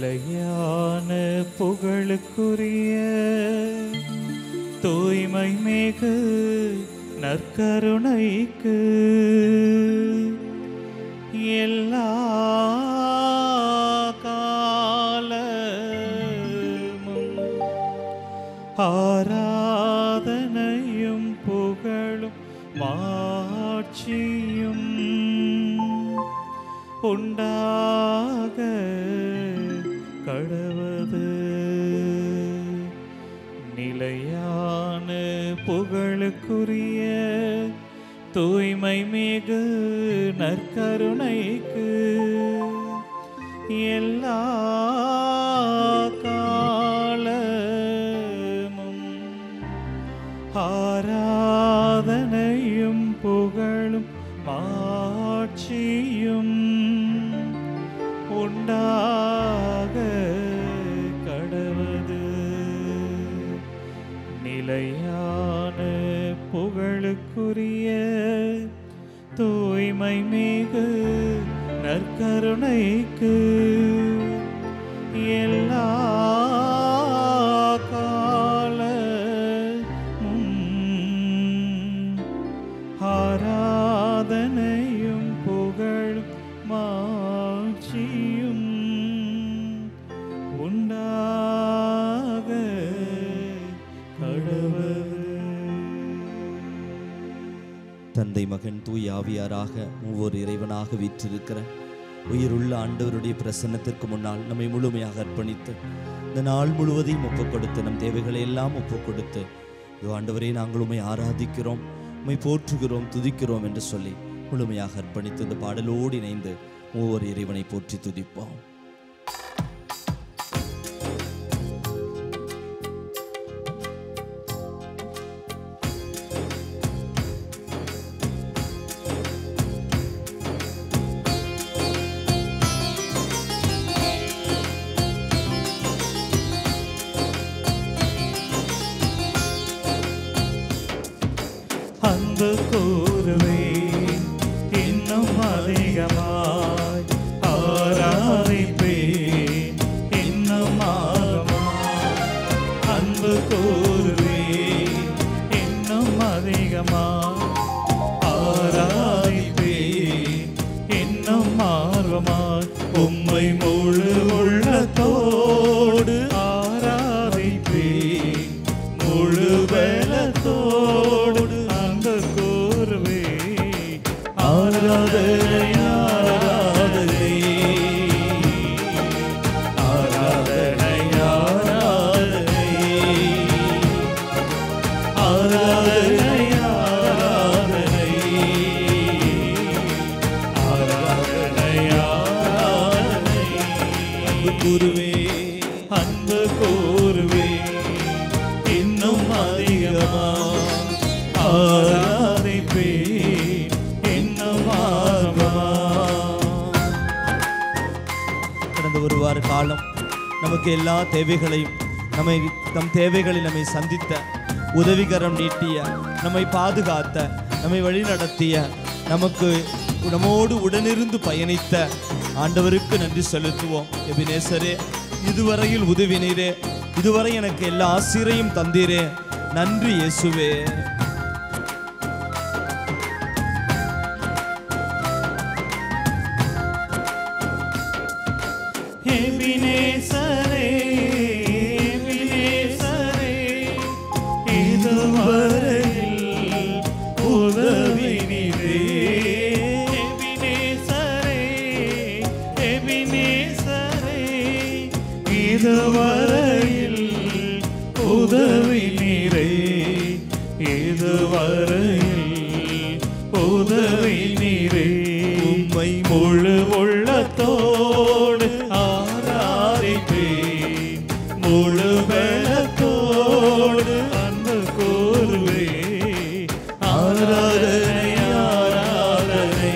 நிலையான புகழுக்குரிய தூய்மை மிகு நற்கருணைக்கு எல்லா காலமும் ஆராதனையும் புகழும் மாட்சியும் உண்டாக கடவது. நிலையான புகழுக்குரிய தூய்மை மிகு நற்கருணைக்கு எல்லா காலமும் ஆராதனையும் புகழும் மாட்சியும் உண்டாக கடவது. நிலையான புகழுக்குரிய தூய்மை மிகு நற்கருணைக்கு எல்லா காலமும் ஆராதனையும் புகழும் மாட்சியும் உண்டாக கடவது. தந்தை மகன் தூய் ஆவியாராக ஒவ்வொரு இறைவனாக வீற்றிருக்கிற உயிருள்ள ஆண்டவருடைய பிரசன்னத்திற்கு முன்னால் நம்மை முழுமையாக அர்ப்பணித்து இந்த நாள் முழுவதையும் ஒப்புக் கொடுத்து நம் தேவைகளை எல்லாம் ஒப்புக் கொடுத்து இதோ ஆண்டவரை நாங்கள் உம்மை ஆராதிக்கிறோம், உம்மை போற்றுகிறோம், துதிக்கிறோம் என்று சொல்லி முழுமையாக அர்ப்பணித்து இந்த பாடலோடு இணைந்து ஒவ்வொரு இறைவனை போற்றி துதிப்போம். அன்பு கூறுவேன் இன்னும் அதிகமாய், ஆராதிப்பேன் இன்னும் ஆழமாய். அன்பு கூறுவேன் இன்னும் அதிகமாய், ஆராதிப்பேன் இன்னும் ஆர்வமாய். உம்மை முழு உள்ளத்தோடு ஆராதிப்பேன், முழு பலத்தோடு அன்பு கூறுவேன். ஆராதனை ஆராதனை ஆராதனை ஆராதனை ஆராதனை ஆராதனை ஆராதனை. அன்பு கூறுவேன், அன்பு கூறுவேன் இன்னும் அதிகமாக, ஆராதிப்பேன் இன்னும் ஆர்வமாக. கடந்த ஒரு வார காலம் நமக்கு எல்லா தேவைகளையும் நம் தேவைகளில் நம்மை சந்தித்த, உதவிகரம் நீட்டிய, நம்மை பாதுகாத்த, நம்மை வழிநடத்திய, நம்மோடு உடனிருந்து பயணித்த ஆண்டவருக்கு நன்றி செலுத்துவோம். எபினேசரே, இதுவரையில் உதவினீரே, இதுவரை எனக்கு எல்லா ஆசிரையும் தந்தீரே, நன்றி இயேசுவே. எபினேசரே, எபினேசரே, இதுவரையில் உதவினீரே. எபினேசரே, எபினேசரே, இதுவரையில் உதவினீரே. இதுவரையில் உதவினீரே. உம்மை முழு உள்ளத்தோடு ஆராதிப்பேன், முழு பலத்தோடு அன்பு கூறுவேன். ஆராதனை ஆராதனை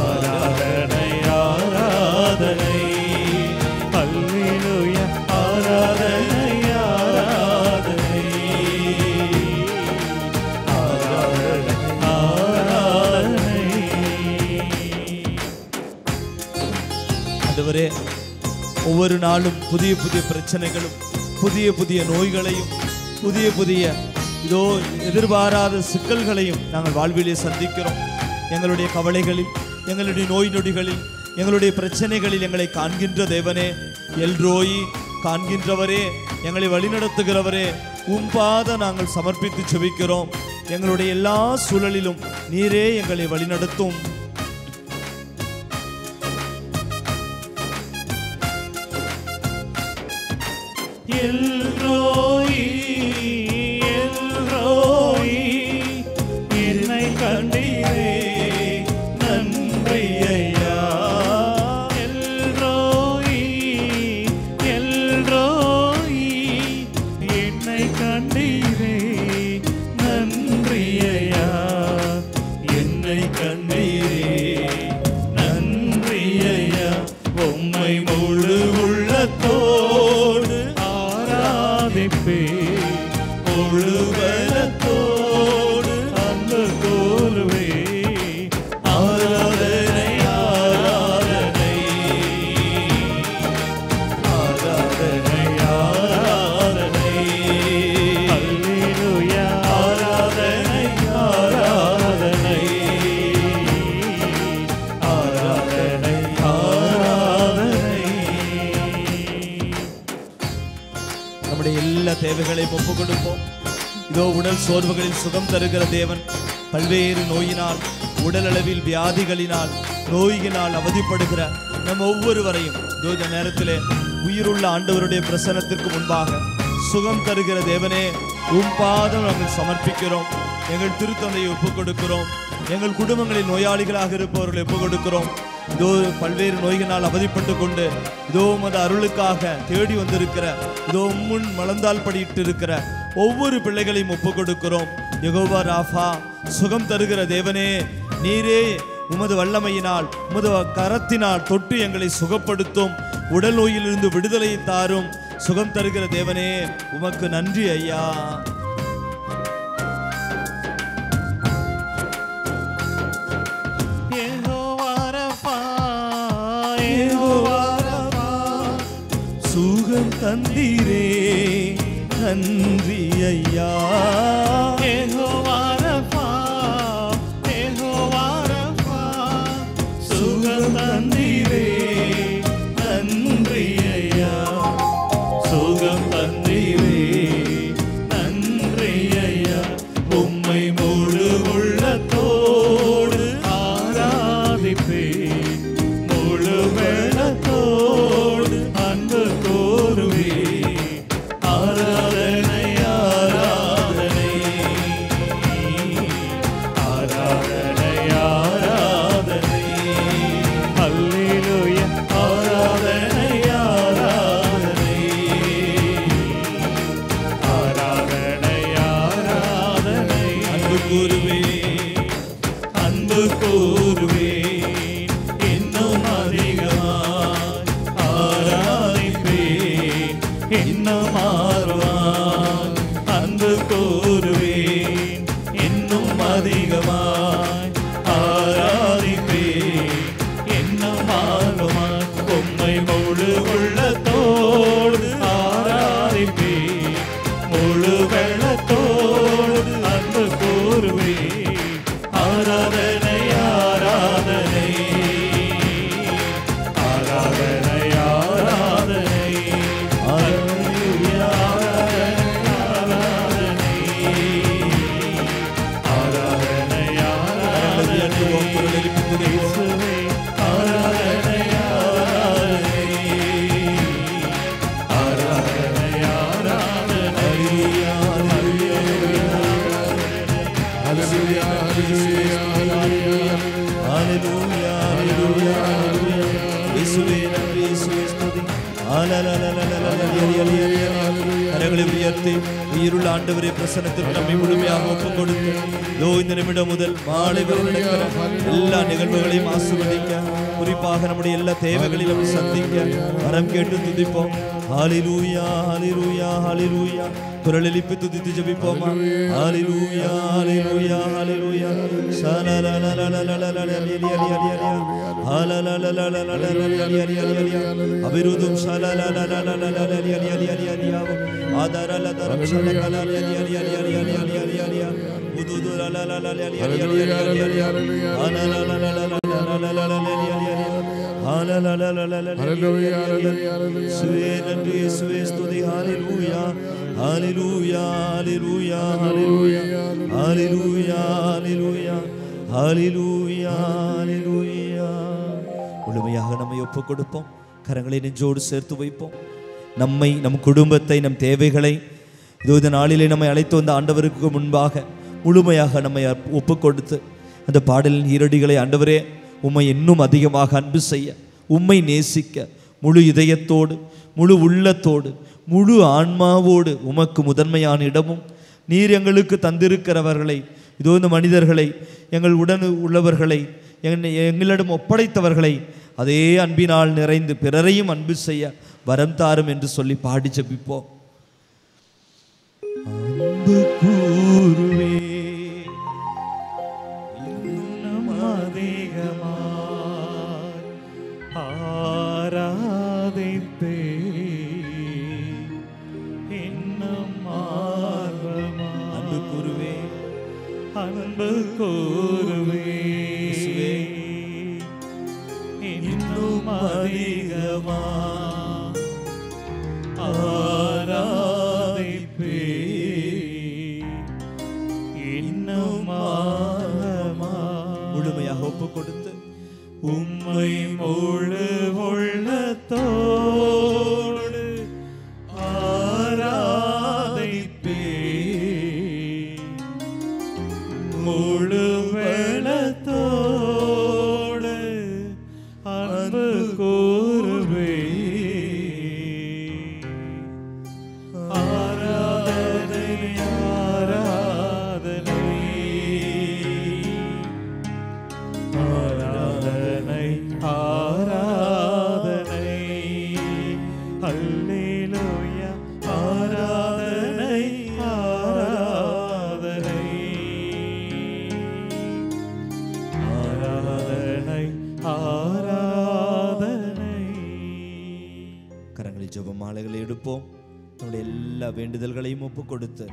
ஆராதனை ஆராதனை அல்லேலூயா. ஆராதனை ஆராதனை ஆராதனை ஆராதனை. ஒவ்வொரு நாளும் புதிய புதிய பிரச்சனைகளும் புதிய புதிய நோய்களையும் புதிய புதிய இதோ எதிர்பாராத சிக்கல்களையும் நாங்கள் வாழ்விலே சந்திக்கிறோம். எங்களுடைய கவலைகளில், எங்களுடைய நோய் நொடிகளில், எங்களுடைய பிரச்சனைகளில் எங்களை காண்கின்ற தேவனே, எல்ரோயி, காண்கின்றவரே, எங்களை வழிநடத்துகிறவரே, உம்பாத நாங்கள் சமர்ப்பித்து செபிக்கிறோம். எங்களுடைய எல்லா சூழலிலும் நீரே எங்களை வழிநடத்தும். எல்ரோயி, எல்ரோயி, என்னை கண்டீரே, நன்றி ஐயா. எல்ரோயி, எல்ரோயி, என்னை கண்டீரே, நன்றி ஐயா. என்னை கண்டீரே, நன்றி ஐயா. உம்மை முழு உள்ளத்தோடு ஆராதிப்பே, முழு பலத்தோடு அன்பு கூறுவே. ஆராதனை, ஆராதனை, ஆராதனை, ஆராதனை. அல்லேலூயா. ஆராதனை, ஆராதனை, ஆராதனை, ஆராதனை. நம்முடைய எல்லா தேவைகளையும் ஒப்பு கொடுப்போம். இதோ உடல் சோர்வுகளில் சுகம் தருகிற தேவன், பல்வேறு நோயினால், உடல் அளவில் வியாதிகளினால், நோயினால் அவதிப்படுகிற நம் ஒவ்வொருவரையும் இதோ இந்த நேரத்திலே உயிருள்ள ஆண்டவருடைய பிரசன்னத்திற்கு முன்பாக சுகம் தருகிற தேவனே, உம் பாதம் நாங்கள் சமர்ப்பிக்கிறோம். எங்கள் திருத்தந்தையை ஒப்புக் கொடுக்கிறோம். எங்கள் குடும்பங்களில் நோயாளிகளாக இருப்பவர்களை ஒப்புக் கொடுக்கிறோம். இதோ பல்வேறு நோய்களால் அவதிப்பட்டு கொண்டு இதோ உமது அருளுக்காக தேடி வந்திருக்கிற, இதோ முன் மலர்ந்தால் படியிட்டு இருக்கிற ஒவ்வொரு பிள்ளைகளையும் ஒப்புக் கொடுக்கிறோம். யெகோவா ராஃபா, சுகம் தருகிற தேவனே, நீரே உமது வல்லமையினால், உமது கரத்தினால் தொட்டு எங்களை சுகப்படுத்தும். உடல் நோயிலிருந்து விடுதலையை தாரும். சுகம் தருகிற தேவனே, உமக்கு நன்றி ஐயா. சுகம் தந்தீரே, நன்றி ஐயா. யெகோவா ரஃபா, யெகோவா ரஃபா, சுகம் தந்தீரே, நன்றி ஐயா. சுகம் தந்தீரே, நன்றி ஐயா. உம்மை முழு உள்ளத்தோடு ஆராதிப்பே, முழு வெள்ளத்தோடு அன்பு கூறுவே. ஆராதனை, ஆராதனை, ஆராதனை, ஆராதனை. அல்லேலூயா. ஆராதனை, ஆராதனை, ஆராதனை, ஆராதனை. அன்பு கூறுவே, அன்பு கூறுவே, இன்னும் அதிகமாய் ஆராதிப்பே, இன்னும் ஆர்வமாய் அன்பு கூறுவேன், இன்னும் அதிகமாய் ஆராதிப்பே, இன்னும் ஆர்வமாய் உம்மை முழு உள்ளத்தோடு ஆராதிப்பே, முழு வெள்ளத்தோடு அன்பு கூறுவே. ஆராதனை, ஆராதனை, ஆராதனை, ஆராதனை. அல்லேலூயா. ஆராதனை, ஆராதனை, ஆராதனை, ஆராதனை. இயேசுவே. ஆராதனை, ஆராதனை, ஆராதனை, ஆராதனை. அல்லேலூயா, அல்லேலூயா, அல்லேலூயா. இயேசுவே நன்றி, இயேசுவே ஸ்துதி. கரங்களை உயர்த்தி உயிருள்ள ஆண்டவரே பிரசன்னத்திற்கு நம்மை முழுமையாக ஒப்புக் கொடுத்து இதோ இந்த நிமிடம் முதல் மாலை வரை நடக்கிற எல்லா நிகழ்வுகளையும் ஆசீர்வதிக்க, குறிப்பாக நம்முடைய எல்லா தேவைகளையும் சந்திக்க வரம் கேட்டு துதிப்போம். ஹalleluya ஹalleluya ஹalleluya குரல் எழுப்பி துதித்து ஜெபிப்போமா ஹalleluya ஹalleluya ஹalleluya அபிருதும் ஆதாரலதரம் முழுமையாக நம்மை ஒப்புக் கொடுப்போம். கரங்களை நெஞ்சோடு சேர்த்து வைப்போம். நம்மை, நம் குடும்பத்தை, நம் தேவைகளை இந்த நாளிலே நம்மை அழைத்து வந்த ஆண்டவருக்கு முன்பாக முழுமையாக நம்மை ஒப்புக் கொடுத்து அந்த பாடலின் ஈரடிகளை ஆண்டவரே உம்மை இன்னும் அதிகமாக அன்பு செய்ய, உம்மை நேசிக்க முழு இதயத்தோடு, முழு உள்ளத்தோடு, முழு ஆன்மாவோடு உமக்கு முதன்மையான இடமும் நீர் எங்களுக்கு தந்திருக்கிறவர்களை, இதோ இந்த மனிதர்களை, எங்கள் உடன் உள்ளவர்களை, எங்களிடம் ஒப்படைத்தவர்களை அதே அன்பினால் நிறைந்து பிறரையும் அன்பு செய்ய வரம் தாரும் என்று சொல்லி பாடி ஜெபிப்போம். அன்பு கூறுவே இன்னும் அதிகமாய் ஆராதிப்பே இன்னும் ஆர்வமாய் அன்பு கூறுவே அன்பு கூறுவே இன்னும் அதிகமாய் ஆராதிப்பே இன்னும் முழுமையாக ஒப்பு கொடுத்து உம்மை முழு உள்ளத்தோடு ஆராதிப்பே முழு வெள்ளத்தோடு அன்பு கூறுவே ஆராதனை ஆராதனை ஆராதனை ஆராதனை அல்லேலூயா ஆராதனை ஆராதனை ஆராதனை ஆராதனை. கரங்களில் ஜெப மாலைகளை எடுப்போம். நம்முடைய எல்லா வேண்டுதல்களையும் ஒப்பு கொடுத்து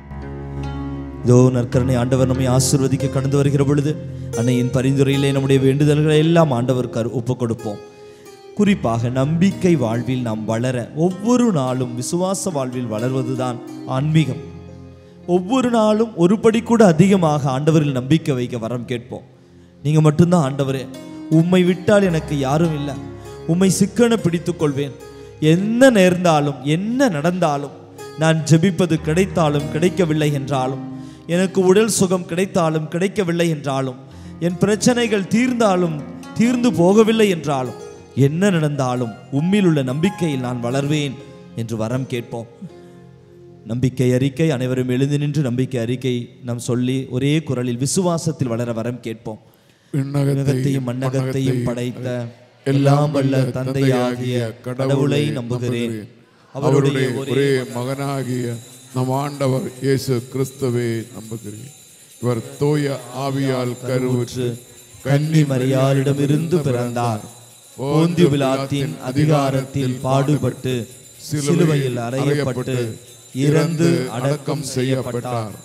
இதோ நற்கருணை ஆண்டவர் நம்மை ஆசீர்வதிக்க கடந்து வருகிற பொழுது அன்னையின் பரிந்துரையிலே நம்முடைய வேண்டுதல்களை எல்லாம் ஆண்டவருக்கு ஒப்பு கொடுப்போம். குறிப்பாக நம்பிக்கை வாழ்வில் நாம் வளர, ஒவ்வொரு நாளும் விசுவாச வாழ்வில் வளர்வதுதான் ஆன்மீகம். ஒவ்வொரு நாளும் ஒரு படி கூட அதிகமாக ஆண்டவரில் நம்பிக்கை வைக்க வரம் கேட்போம். நீங்க மட்டும்தான் ஆண்டவரே, உம்மை விட்டால் எனக்கு யாரும் இல்லை, உம்மை சிக்கன பிடித்துக் கொள்வேன், என்ன நேர்ந்தாலும் என்ன நடந்தாலும், நான் ஜெபிப்பது கிடைத்தாலும் கிடைக்கவில்லை என்றாலும், எனக்கு உடல் சுகம் கிடைத்தாலும் கிடைக்கவில்லை என்றாலும், என் பிரச்சனைகள் தீர்ந்தாலும் தீர்ந்து போகவில்லை என்றாலும், என்ன நடந்தாலும் உம்மில் உள்ள நம்பிக்கையில் நான் வளர்வேன் என்று வரம் கேட்போம். நம்பிக்கை அறிக்கை, அனைவரும் எழுந்து நின்று நம்பிக்கை அறிக்கை நாம் சொல்லி ஒரே குரலில் விசுவாசத்தில் வளர வரம் கேட்போம். விண்ணகத்தையும் மண்ணகத்தையும் படைத்த எல்லாம் வல்ல தந்தையாகிய கடவுளை நம்புகிறேன். அவருடைய ஒரே மகனாகிய நம் ஆண்டவர் இயேசு கிறிஸ்துவை நம்புகிறேன். இவர் தூய ஆவியால் கருவுற்று கன்னி மரியாளிடமிருந்து பிறந்தார். போந்தியு பிலாத்தின் அதிகாரத்தில் பாடுபட்டு சிலுவையில் அறையப்பட்டு இறந்து அடக்கம் செய்யப்பட்டார்.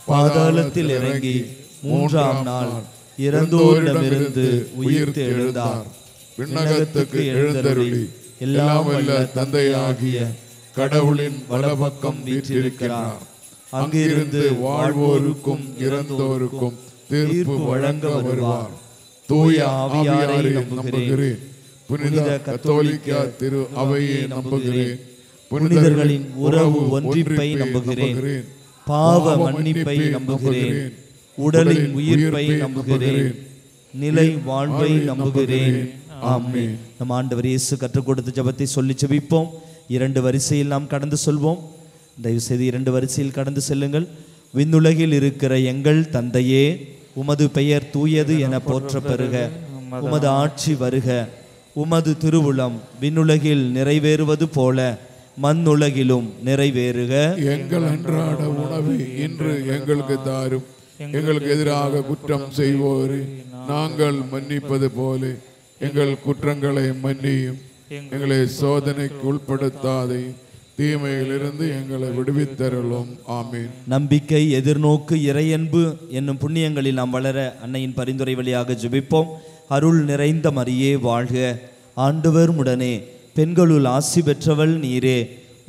பாதாளத்தில் இறங்கி மூன்றாம் நாள் இறந்தோரிடமிருந்து உயிர்த்து எழுந்தார். விண்ணகத்துக்கு எழுந்தருளி எல்லாம் வல்ல தந்தையாகிய கடவுளின் வலப்பக்கம் வீற்றிருக்கிறார். அங்கிருந்து வாழ்வோருக்கும் இறந்தோருக்கும் தீர்ப்பு வழங்க வருவார். தூய ஆவியாரை நம்புகிறேன். புனித கத்தோலிக்க திரு அவையை நம்புகிறேன். புனிதர்களின் உறவு ஒன்றிப்பை நம்புகிறேன். பாவ மன்னிப்பை நம்புகிறேன். உடலின் உயிர்ப்பை நம்புகிறேன். நிலை வாழ்வை நம்புகிறேன். ஆமென். நம் ஆண்டவர் இயேசு கற்றுக் கொடுத்த ஜெபத்தை சொல்லி ஜெபிப்போம். 2 வரிசையில் நாம் கடந்து செல்வோம். தயவு செய்து 2 வரிசையில் கடந்து செல்லுங்கள். விண்ணுலகில் இருக்கிற எங்கள் தந்தையே, உமது பெயர் தூயது என போற்ற பெறுக. உமது ஆட்சி வருக. உமது திருவுளம் விண்ணுலகில் நிறைவேறுவது போல மண்ணுலகிலும் நிறைவேறுக. எங்கள் அன்றாட உணவை இன்று எங்களுக்கு தாரும். எங்களுக்கு எதிராக குற்றம் செய்வோரை நாங்கள் மன்னிப்பது போல எங்கள் குற்றங்களை மன்னியும். எங்களை சோதனைக்கு உட்படுத்தாதே, தீமையிலிருந்து எங்களை விடுவித்தருளும். ஆமீன். நம்பிக்கை, எதிர்நோக்கு, இறையன்பு என்னும் புண்ணியங்களில் நாம் வளர அன்னையின் பரிந்துரை வழியாக ஜெபிப்போம். அருள் நிறைந்த மரியே வாழ்க, ஆண்டவர் உடனே பெண்களுள் ஆசி பெற்றவள் நீரே,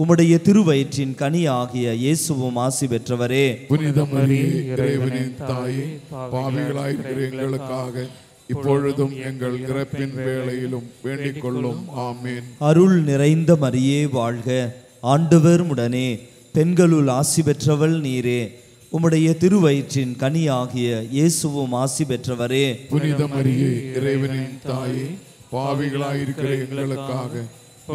உம்முடைய திருவயிற்றின் கனி ஆகிய இயேசுவும் ஆசி பெற்றவரே. புனித மரியே, இறைவனின் தாயே, பாவிகளாயிருக்கிற எங்களுக்காக இப்பொழுதும் எங்கள் இறப்பின் வேளையிலும் வேண்டிக் கொள்ளும். ஆமீன். அருள் நிறைந்த மரியே வாழ்க, ஆண்டவர் உடனே பெண்களுள் ஆசி பெற்றவள் நீரே, உம்முடைய திருவயிற்றின் கனி ஆகிய இயேசுவும் ஆசி பெற்றவரே. புனித மரியே, இறைவனின் தாயே, பாவிகளாயிருக்கிற எங்களுக்காக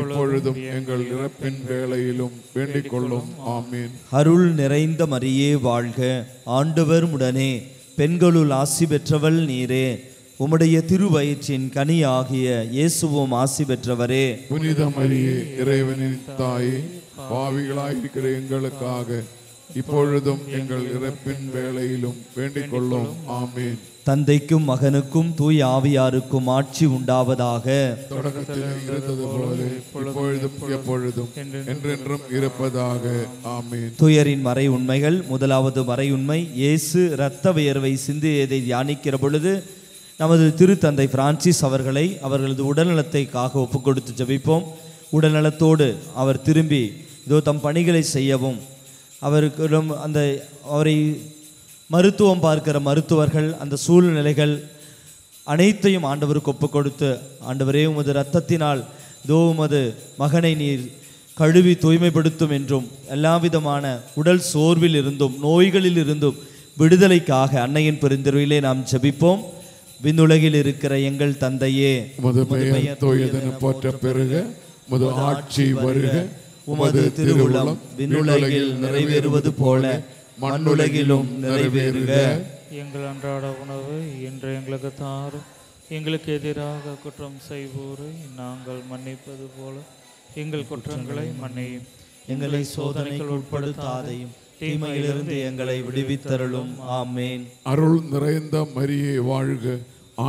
இப்பொழுதும் எங்கள் இறப்பின் வேளையிலும் வேண்டிக் கொள்ளும். ஆமீன். அருள் நிறைந்த மரியே வாழ்க, ஆண்டவர் உடனே பெண்களுள் ஆசி பெற்றவள் நீரே, உம்முடைய திருவயிற்றின் கனி ஆகிய இயேசுவும் ஆசி பெற்றவரே. புனித மரியே, இறைவனின் தாயே, பாவிகளாயிருக்கிற எங்களுக்காக இப்பொழுதும் எங்கள் இறப்பின் வேளையிலும் வேண்டிக் கொள்ளும். ஆமீன். தந்தைக்கும் மகனுக்கும் தூய ஆவியாருக்கும் ஆட்சி உண்டாவதாக. தொடக்கத்தில் இருந்தது போல இப்பொழுதும் எப்பொழுதும் என்றென்றும் இருப்பதாக. ஆமீன். துயரின் மறை உண்மைகள். முதலாவது மறை உண்மை, இயேசு இரத்த வியர்வை சிந்தியதை தியானிக்கிற பொழுது நமது திருத்தந்தை பிரான்சிஸ் அவர்களை அவர்களது உடல்நலத்தைக்காக ஒப்புக் கொடுத்து ஜெபிப்போம். உடல்நலத்தோடு அவர் திரும்பி இதோ தம் பணிகளை செய்யவும், அவருக்கு அவரை மருத்துவம் பார்க்கிற மருத்துவர்கள், அந்த சூழ்நிலைகள் அனைத்தையும் ஆண்டவருக்கு ஒப்புக் கொடுத்து, ஆண்டவரே உமது இரத்தத்தினால் இதோ உமது மகனை நீர் கழுவி தூய்மைப்படுத்தும் என்றும், எல்லா விதமான உடல் சோர்வில் இருந்தும் நோய்களில் இருந்தும் விடுதலைக்காக அன்னையின் பெருந்திருவிலே நாம் ஜெபிப்போம். விண்ணுலகில் இருக்கிற எங்கள் தந்தையே, உமது பெயர் தூயதென போற்ற பெருக, உமது ஆட்சி வருக, உமது திருவுளம் விண்ணுலகில் நிறைவேறுவது போல மண்ணுலகிலும் நிறைவேறுக. எங்கள் அன்றாட உணவு இன்று எங்களுக்கு தாரும். எங்களுக்கு எதிராக குற்றம் செய்வோரை நாங்கள் மன்னிப்பது போல எங்கள் குற்றங்களை மன்னியும். எங்களை சோதனைக்கு உட்படுத்தாதையும் தீமையிலிருந்து எங்களை விடுவித்தருளும். ஆமேன். அருள் நிறைந்த மரியே வாழ்க,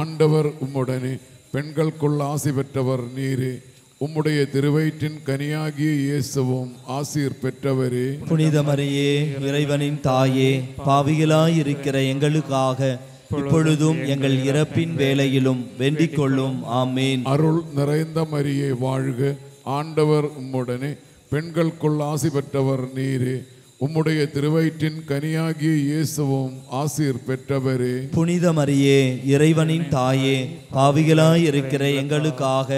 ஆண்டவர் உம்முடனே பெண்களுக்குள் ஆசி பெற்றவர் நீரே, உம்முடைய திருவயிற்றின் கனியாகிய இயேசுவும் ஆசீர் பெற்றவரே. புனித மரியே, இறைவனின் தாயே, பாவிகளாயிருக்கிற எங்களுக்காக இப்பொழுதும் எங்கள் இறப்பின் வேளையிலும் வேண்டிக் கொள்ளும். ஆமேன். அருள் நிறைந்த மரியே வாழ்க, ஆண்டவர் உம்முடனே பெண்களுக்குள் ஆசி பெற்றவர் நீரே, உம்முடைய திருவயிற்றின் கனியாகிய இயேசுவும் ஆசீர் பெற்றவரே. புனித மரியே, இறைவனின் தாயே, பாவிகளாயிருக்கிற எங்களுக்காக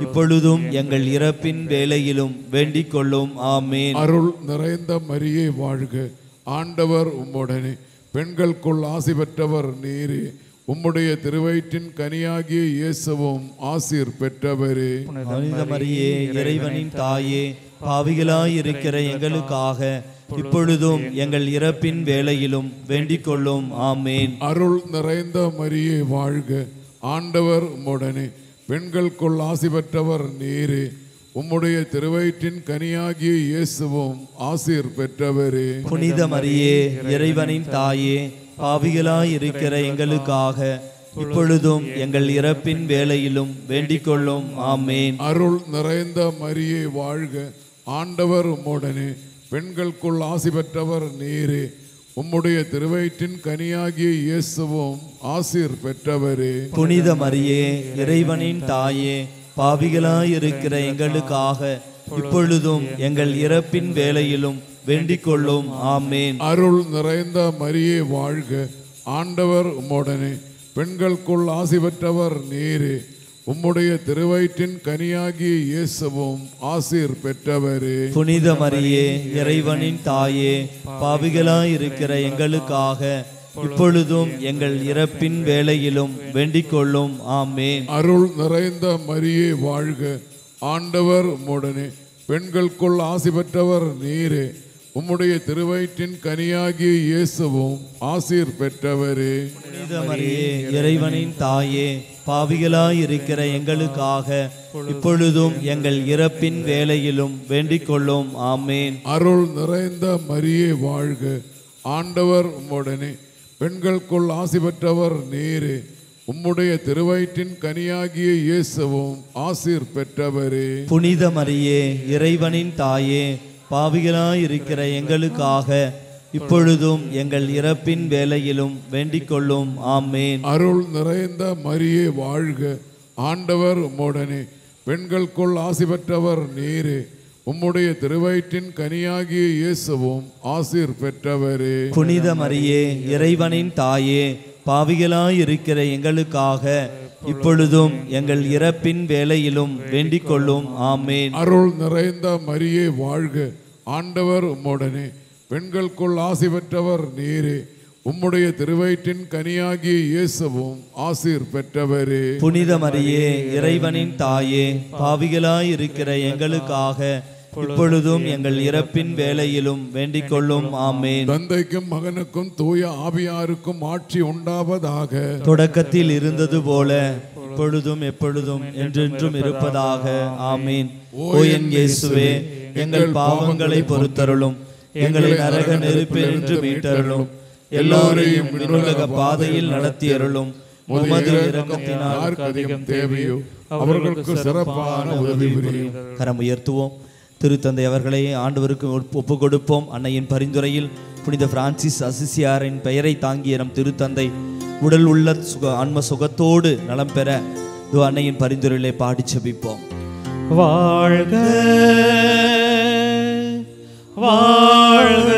இப்பொழுதும் எங்கள் இறப்பின் வேளையிலும் வேண்டிக் கொள்ளும். ஆமேன். அருள் நிறைந்த மரியே வாழ்க, ஆண்டவர் உம்முடனே பெண்களுக்குள் ஆசி பெற்றவர் நீரே, உம்முடைய திருவயிற்றின் கனியாகிய இயேசுவும் ஆசீர் பெற்றவரே. புனித மரியே, இறைவனின் தாயே, பாவிகளாயிருக்கிற எங்களுக்காக இப்பொழுதும் எங்கள் இறப்பின் வேளையிலும் வேண்டிக் கொள்ளும். ஆமேன். அருள் நிறைந்த மரியே வாழ்க, ஆண்டவர் உம்முடனே பெண்களுக்குள் ஆசி பெற்றவர் நீரே, உம்முடைய திருவயிற்றின் கனியாகிய இயேசுவும் ஆசீர் பெற்றவரே. புனித மரியே, இறைவனின் தாயே, பாவிகளாயிருக்கிற எங்களுக்காக இப்பொழுதும் எங்கள் இறப்பின் வேளையிலும் வேண்டிக் கொள்ளும். ஆமேன். அருள் நிறைந்த மரியே வாழ்க, ஆண்டவர் உம்முடனே பெண்களுக்குள் ஆசி பெற்றவர் நீரே, உம்முடைய திருவயிற்றின் கனியாகிய இயேசுவும் ஆசீர் பெற்றவரே. புனித மரியே, இறைவனின் தாயே, பாவிகளாயிருக்கிற எங்களுக்காக இப்பொழுதும் எங்கள் இறப்பின் வேளையிலும் வேண்டிக் கொள்ளும். ஆமேன். அருள் நிறைந்த மரியே வாழ்க, ஆண்டவர் உம்முடனே பெண்களுக்குள் ஆசி பெற்றவர் நீரே, உம்முடைய திருவயிற்றின் கனியாகிய இயேசுவும் ஆசீர் பெற்றவரே. புனித மரியே, இறைவனின் தாயே, பாவிகளாயிருக்கிற எங்களுக்காக இப்பொழுதும் எங்கள் இறப்பின் வேளையிலும் வேண்டிக் கொள்ளும். ஆமேன். அருள் நிறைந்த மரியே வாழ்க, ஆண்டவர் உம்முடனே பெண்களுக்குள் ஆசி பெற்றவர் நீரே, உம்முடைய திருவயிற்றின் கனியாகிய இயேசுவும் ஆசீர் பெற்றவரே. புனித மரியே, இறைவனின் தாயே, பாவிகளாயிருக்கிற எங்களுக்காக இப்பொழுதும் எங்கள் இறப்பின் வேளையிலும் வேண்டிக் கொள்ளும். ஆமேன். அருள் நிறைந்த மரியே வாழ்க, ஆண்டவர் உம்முடனே, பெண்களுக்குள் ஆசி பெற்றவர் நீரே, உம்முடைய திருவயிற்றின் கனியாகிய இயேசுவும் ஆசீர் பெற்றவரே. புனித மரியே, இறைவனின் தாயே, பாவிகளாயிருக்கிற எங்களுக்காக இப்பொழுதும் எங்கள் இறப்பின் வேளையிலும் வேண்டிக் கொள்ளும். ஆமேன். அருள் நிறைந்த மரியே வாழ்க, ஆண்டவர் உம்முடனே, பெண்களுக்குள் ஆசி பெற்றவர் நீரே, உம்முடைய திருவயிற்றின் கனியாகிய இயேசுவும் ஆசீர் பெற்றவரே. புனித மரியே, இறைவனின் தாயே, பாவிகளாயிருக்கிற எங்களுக்காக இப்பொழுதும் எங்கள் இறப்பின் வேளையிலும் வேண்டிக் கொள்ளும். ஆமேன். அருள் நிறைந்த மரியே வாழ்க, ஆண்டவர் உம்முடனே, பெண்களுக்குள் ஆசி பெற்றவர் நீரே, உம்முடைய திருவயிற்றின் கனியாகிய இயேசுவும் ஆசீர் பெற்றவரே. புனித மரியே, இறைவனின் தாயே, பாவிகளாயிருக்கிற எங்களுக்காக இப்பொழுதும் எங்கள் இறப்பின் வேளையிலும் வேண்டிக் கொள்ளும். ஆமேன். தந்தைக்கும் மகனுக்கும் தூய ஆவியாருக்கும் ஆட்சி உண்டாவதாக. தொடக்கத்தில் இருந்தது போல இப்பொழுதும் எப்பொழுதும் என்றென்றும் இருப்பதாக. ஆமீன். ஓ என் இயேசுவே, எங்கள் பாவங்களை பொறுத்தருளும், எங்களை நரக நெருப்பில் நின்று மீட்டருளும், எல்லோரையும் விண்ணுலக பாதையில் நடத்தியருளும். உமது இரக்கத்தினால் அதிகம் தேவையோ அவர்களுக்கு சிறப்பான உதவி புரியும். கரம் உயர்த்துவோம். திருத்தந்தை அவர்களை ஆண்டவருக்கு ஒப்பு கொடுப்போம். அன்னையின் பரிந்துரையில் புனித பிரான்சிஸ் அசிசியாரின் பெயரை தாங்கிய நம் திருத்தந்தை உடல் உள்ள ஆன்ம சுகத்தோடு நலம் பெற அன்னையின் பரிந்துரையிலே பாடி செபிப்போம். வாழ்க வாழ்க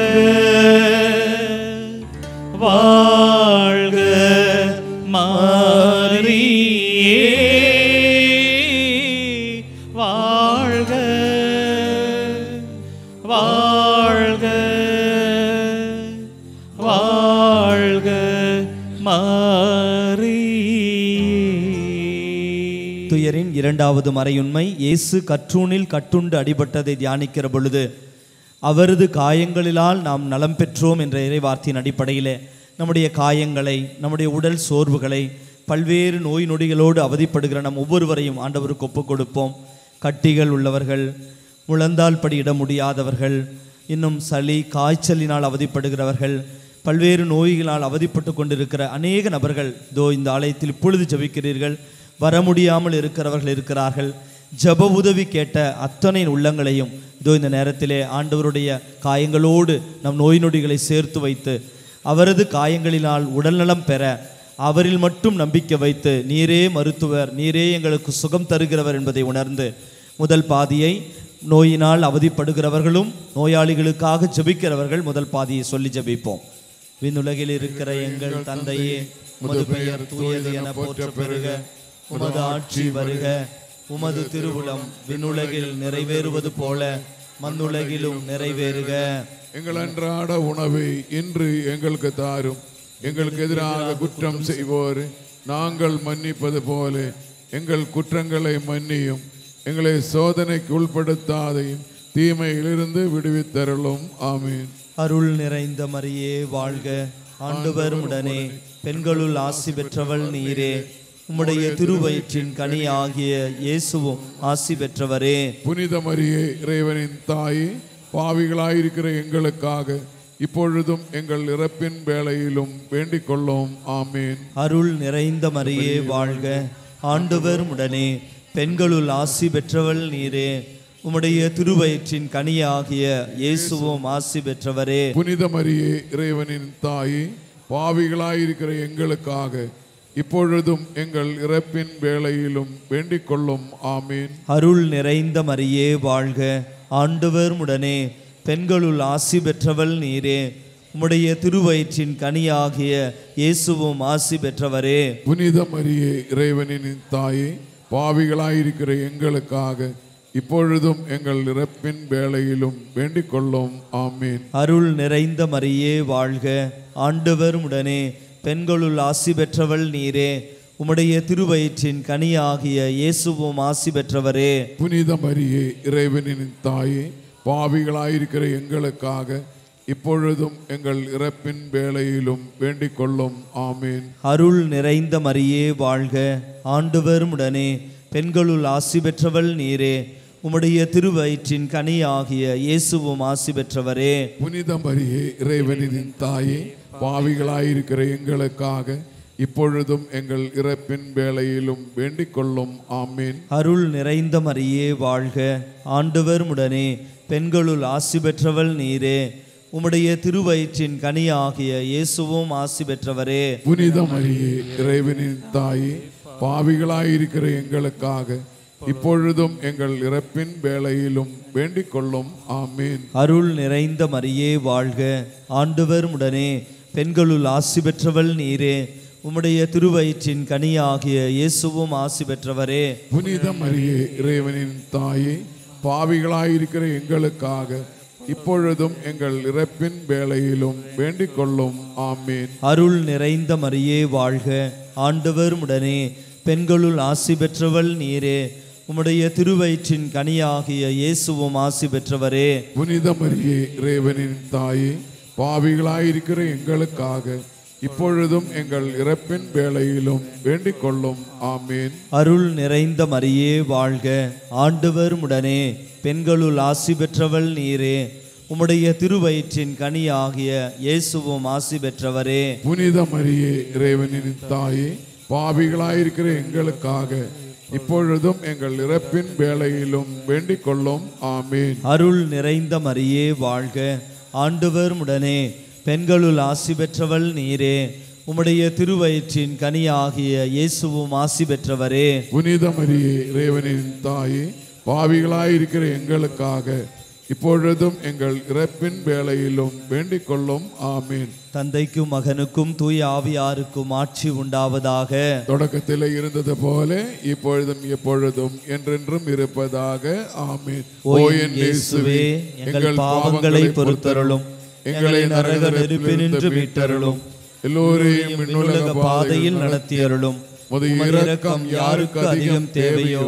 வாழ்க மரியே, வாழ்க வாழ்க வாழ்க துயரின் இரண்டாவது மறையுண்மை. இயேசு கற்றூனில் கட்டுண்டு அடிபட்டதை தியானிக்கிற பொழுது அவரது காயங்களிலால் நாம் நலம் பெற்றோம் என்ற இறைவார்த்தையின் அடிப்படையிலே நம்முடைய காயங்களை, நம்முடைய உடல் சோர்வுகளை, பல்வேறு நோய் நொடிகளோடு அவதிப்படுகிற நம் ஒவ்வொருவரையும் ஆண்டவருக்கு ஒப்புக் கொடுப்போம். கட்டிகள் உள்ளவர்கள், முழந்தால் படியிட முடியாதவர்கள், இன்னும் சளி காய்ச்சலினால் அவதிப்படுகிறவர்கள், பல்வேறு நோய்களால் அவதிப்பட்டு கொண்டிருக்கிற அநேக நபர்கள் இந்த ஆலயத்தில் இப்பொழுது ஜெபிக்கிறீர்கள். வர முடியாமல் இருக்கிறவர்கள் இருக்கிறார்கள். ஜப உதவி கேட்ட அத்தனை உள்ளங்களையும் இந்த நேரத்திலே ஆண்டவருடைய காயங்களோடு நம் நோய் நொடிகளை சேர்த்து வைத்து அவரது காயங்களினால் உடல்நலம் பெற அவரில் மட்டும் நம்பிக்கை வைத்து, நீரே மருத்துவர், நீரே எங்களுக்கு சுகம் தருகிறவர் என்பதை உணர்ந்து முதல் பாதியை நோயினால் அவதிப்படுகிறவர்களும் நோயாளிகளுக்காக ஜெபிக்கிறவர்கள் முதல் பாதியை சொல்லி ஜெபிப்போம். விண்ணுலகில் இருக்கிற எங்கள் தந்தையே, உமது பெயர் தூயது என போற்ற பெறுக, உமது ஆட்சி வருக, உமது திருவுளம் விண்ணுலகில் நிறைவேறுவது போல மண்ணுலகிலும் நிறைவேறுக. எங்கள் அன்றாட உணவை இன்று எங்களுக்கு தாரும். எங்களுக்கு எதிராக குற்றம் செய்வோர் நாங்கள் மன்னிப்பது போல எங்கள் குற்றங்களை மன்னியும். எங்களை சோதனைக்கு உட்படுத்தாதையும் தீமையிலிருந்து விடுவித்தருளும். ஆமீன். அருள் நிறைந்த மரியே வாழ்க, ஆண்டவர் உடனே, பெண்களுள் ஆசி பெற்றவள் நீரே, உம்முடைய திருவயிற்றின் கனி ஆகிய இயேசுவும் ஆசி பெற்றவரே. புனித மரியே, இறைவனின் தாயே, பாவிகளாயிருக்கிற எங்களுக்காக இப்பொழுதும் எங்கள் இறப்பின் வேளையிலும் வேண்டிக் கொள்ளும். ஆமீன். அருள் நிறைந்த மரியே வாழ்க, ஆண்டவர் உடனே, பெண்களுள் ஆசி பெற்றவள் நீரே, உம்முடைய திருவயிற்றின் கனியாகிய இயேசுவும் ஆசி பெற்றவரே. புனித மரியே, இறைவனின் தாயே, பாவிகளாயிருக்கிற எங்களுக்காக இப்பொழுதும் எங்கள் இறப்பின் வேளையிலும் வேண்டிக் கொள்ளும். ஆமீன். அருள் நிறைந்த மரியே வாழ்க, ஆண்டவர் உடனே, பெண்களுள் ஆசி பெற்றவள் நீரே, உம்முடைய திருவயிற்றின் கனியாகிய இயேசுவும் ஆசி பெற்றவரே. புனித மரியே, இறைவனின் தாயே, பாவிகளாயிருக்கிற எங்களுக்காக இப்பொழுதும் எங்கள் இறப்பின் வேளையிலும் வேண்டிக் கொள்ளும். ஆமீன். அருள் நிறைந்த மரியே வாழ்க, ஆண்டவர் உடனே, பெண்களுள் ஆசி பெற்றவள் நீரே, உம்முடைய திருவயிற்றின் கனியாகிய இயேசுவும் ஆசி பெற்றவரே. புனித மரியே, இறைவனின் தாயே, பாவிகளாயிருக்கிற எங்களுக்காக இப்பொழுதும் எங்கள் இறப்பின் வேளையிலும் வேண்டிக் கொள்ளும். ஆமீன். அருள் நிறைந்த மரியே வாழ்க, ஆண்டவர் உடனே, பெண்களுள் ஆசி பெற்றவள் நீரே, உம்முடைய திருவயிற்றின் கனியாகிய இயேசுவும் ஆசி பெற்றவரே. புனித மரியே, இறைவனின் தாயே, பாவிகளாயிருக்கிற எங்களுக்காக இப்பொழுதும் எங்கள் இறப்பின் வேளையிலும் வேண்டிக் கொள்ளும். ஆமீன். அருள் நிறைந்த மரியே வாழ்க, ஆண்டவர் உடனே, பெண்களுள் ஆசி பெற்றவள் நீரே, உம்முடைய திருவயிற்றின் கனியாகிய இயேசுவும் ஆசி பெற்றவரே. புனித மரியே, இறைவனின் தாயே, பாவிகளாயிருக்கிற எங்களுக்காக இப்பொழுதும் எங்கள் இறப்பின் வேளையிலும் வேண்டிக் கொள்ளும். ஆமீன். அருள் நிறைந்த மரியே வாழ்க, ஆண்டவர் உடனே, பெண்களுள் ஆசி பெற்றவள் நீரே, உம்முடைய திருவயிற்றின் கனியாகிய இயேசுவும் ஆசி பெற்றவரே. புனித மரியே, இறைவனின் தாயே, பாவிகளாயிருக்கிற எங்களுக்காக இப்பொழுதும் எங்கள் இறப்பின் வேளையிலும் வேண்டிக் கொள்ளும். ஆமீன். அருள் நிறைந்த மரியே வாழ்க, ஆண்டவர் உடனே, பெண்களுள் ஆசி பெற்றவள் நீரே, உம்முடைய திருவயிற்றின் கனியாகிய இயேசுவும் ஆசி பெற்றவரே. புனித மரியே, இறைவனின் தாயே, பாவிகளாயிருக்கிற எங்களுக்காக இப்பொழுதும் எங்கள் இறப்பின் வேளையிலும் வேண்டிக் கொள்ளும். ஆமீன். அருள் நிறைந்த மரியே வாழ்க, ஆண்டவர் உடனே, பெண்களுள் ஆசி பெற்றவள் நீரே, உம்முடைய திருவயிற்றின் கனியாகிய இயேசுவும் ஆசி பெற்றவரே. புனித மரியே, இறைவனின் தாயே, பாவிகளாயிருக்கிற எங்களுக்காக இப்பொழுதும் எங்கள் இறப்பின் வேளையிலும் வேண்டிக் கொள்ளும். ஆமீன். அருள் நிறைந்த மரியே வாழ்க, ஆண்டவர் உடனே, பெண்களுள் ஆசி பெற்றவள் நீரே, உம்முடைய திருவயிற்றின் கனியாகிய இயேசுவும் ஆசி பெற்றவரே. புனித மரியே, இறைவனின் தாயே, பாவிகளாயிருக்கிற எங்களுக்காக இப்பொழுதும் எங்கள் இறப்பின் வேளையிலும் வேண்டிக் கொள்ளும். ஆமீன். தந்தைக்கும் மகனுக்கும் தூய ஆவியாருக்கும் ஆட்சி உண்டாவதாக. தொடக்கத்தில் இருந்தது போல இப்பொழுதும் எப்பொழுதும் என்றென்றும் இருப்பதாக. ஆமீன். ஓ என் இயேசுவே, எங்கள் பாவங்களை பொறுத்தருளும், எங்களை நரக நெருப்பினின்று மீட்டருளும், எல்லோரையும் விண்ணுலக பாதையில் நடத்தியருளும். உமது இரக்கம் யாருக்கு அதிகம் தேவையோ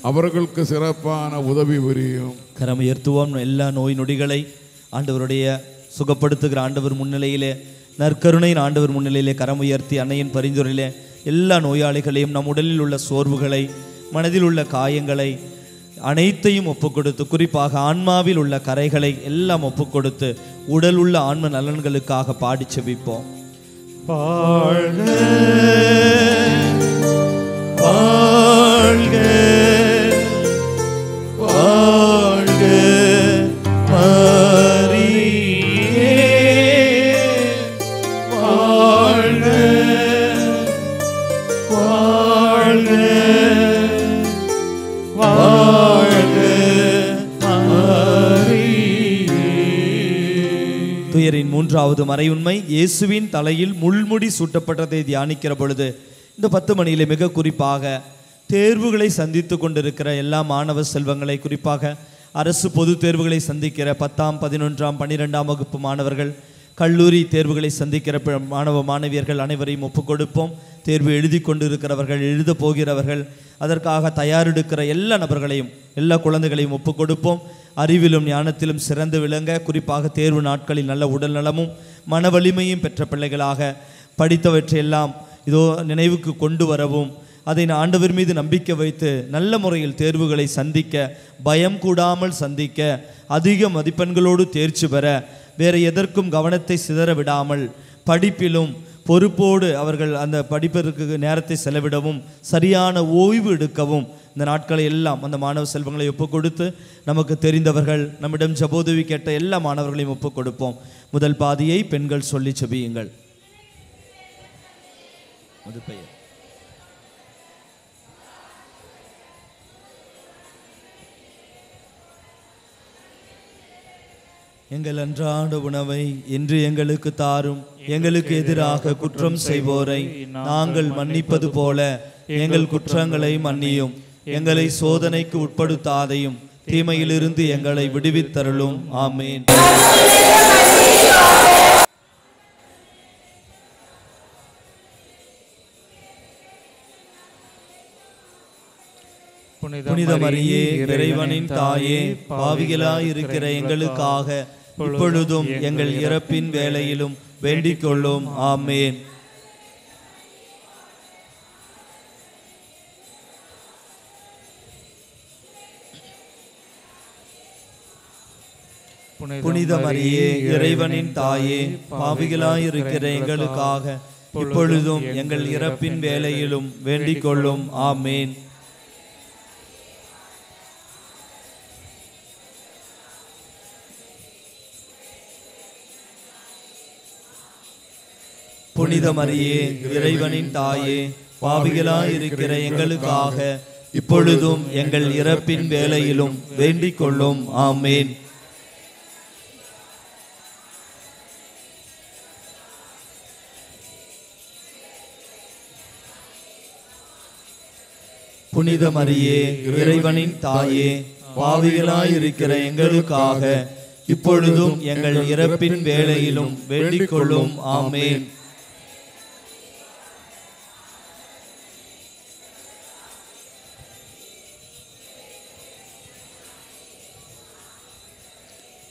அவர்களுக்கு சிறப்பான உதவி புரியும். கரம் உயர்த்துவோம். எல்லா நோய் நொடிகளை ஆண்டவருடைய சுகப்படுத்துகிற ஆண்டவர் முன்னிலையிலே, நற்கருணையின் ஆண்டவர் முன்னிலையிலே கரம் உயர்த்தி அன்னையின் பரிந்துரையிலே எல்லா நோயாளிகளையும், நம் உடலில் உள்ள சோர்வுகளை, மனதில் உள்ள காயங்களை அனைத்தையும் ஒப்புக்கொடுத்து, குறிப்பாக ஆன்மாவில் உள்ள கரைகளை எல்லாம் ஒப்புக்கொடுத்து உடல் உள்ள ஆன்ம நலன்களுக்காக பாடி செபிப்போம். வாழ்க வாழ்க வாழ்க மரியே, வாழ்க வாழ்க வாழ்க மரியே. துயரின் மூன்றாவது மறையுண்மை, இயேசுவின் தலையில் முள்முடி சூட்டப்பட்டதை தியானிக்கிற பொழுது இந்த 10 மணியிலே மிக குறிப்பாக தேர்வுகளை சந்தித்து கொண்டிருக்கிற எல்லா மாணவ செல்வங்களை, குறிப்பாக அரசு பொது தேர்வுகளை சந்திக்கிற 10ஆம் 11ஆம் 12ஆம் வகுப்பு மாணவர்கள், கல்லூரி தேர்வுகளை சந்திக்கிற மாணவ மாணவியர்கள் அனைவரையும் ஒப்புக்கொடுப்போம். தேர்வு எழுதி கொண்டிருக்கிறவர்கள், எழுத போகிறவர்கள், அதற்காக தயாரெடுக்கிற எல்லா நபர்களையும், எல்லா குழந்தைகளையும் ஒப்புக்கொடுப்போம். அறிவிலும் ஞானத்திலும் சிறந்து விளங்க, குறிப்பாக தேர்வு நாட்களில் நல்ல உடல் நலமும் மன வலிமையும் பெற்ற பிள்ளைகளாக படித்தவற்றையெல்லாம் இதோ நினைவுக்கு கொண்டு வரவும், அதை ஆண்டவர் மீது நம்பிக்கை வைத்து நல்ல முறையில் தேர்வுகளை சந்திக்க, பயம் கூடாமல் சந்திக்க, அதிக மதிப்பெண்களோடு தேர்ச்சி பெற, வேறு எதற்கும் கவனத்தை சிதற விடாமல் படிப்பிலும் பொறுப்போடு அவர்கள் அந்த படிப்பிற்கு நேரத்தை செலவிடவும், சரியான ஓய்வு எடுக்கவும் இந்த நாட்களை எல்லாம் அந்த மாணவ செல்வங்களை ஒப்புக் கொடுத்து, நமக்கு தெரிந்தவர்கள், நம்மிடம் ஜபோதவி கேட்ட எல்லா மாணவர்களையும் ஒப்புக் கொடுப்போம். முதல் பாதியை பெண்கள் சொல்லி செபியுங்கள். பெயர் எங்கள் அன்றாட உணவை இன்று எங்களுக்கு தாரும். எங்களுக்கு எதிராக குற்றம் செய்வோரை நாங்கள் மன்னிப்பது போல எங்கள் குற்றங்களை மன்னியும். எங்களை சோதனைக்கு உட்படுத்தாதையும் தீமையிலிருந்து எங்களை விடுவித்தருளும். ஆமேன். புனித மரியே, இறைவனின் தாயே, பாவிகளாய் இருக்கிற எங்களுக்காக இப்பொழுதும் எங்கள் இறப்பின் வேளையிலும் வேண்டிக் கொள்ளும். ஆமேன். புனித மரியே, இறைவனின் தாயே, பாவிகளாயிருக்கிற எங்களுக்காக இப்பொழுதும் எங்கள் இறப்பின் வேளையிலும் வேண்டிக் கொள்ளும். ஆமேன். புனித மரியே, இறைவனின் தாயே, பாவிகளாயிருக்கிற எங்களுக்காக இப்பொழுதும் எங்கள் இறப்பின் வேளையிலும் வேண்டிக் கொள்ளும். ஆமேன். புனித மரியே, இறைவனின் தாயே, பாவிகளாயிருக்கிற எங்களுக்காக இப்பொழுதும் எங்கள் இறப்பின் வேளையிலும் வேண்டிக் கொள்ளும். ஆமேன்.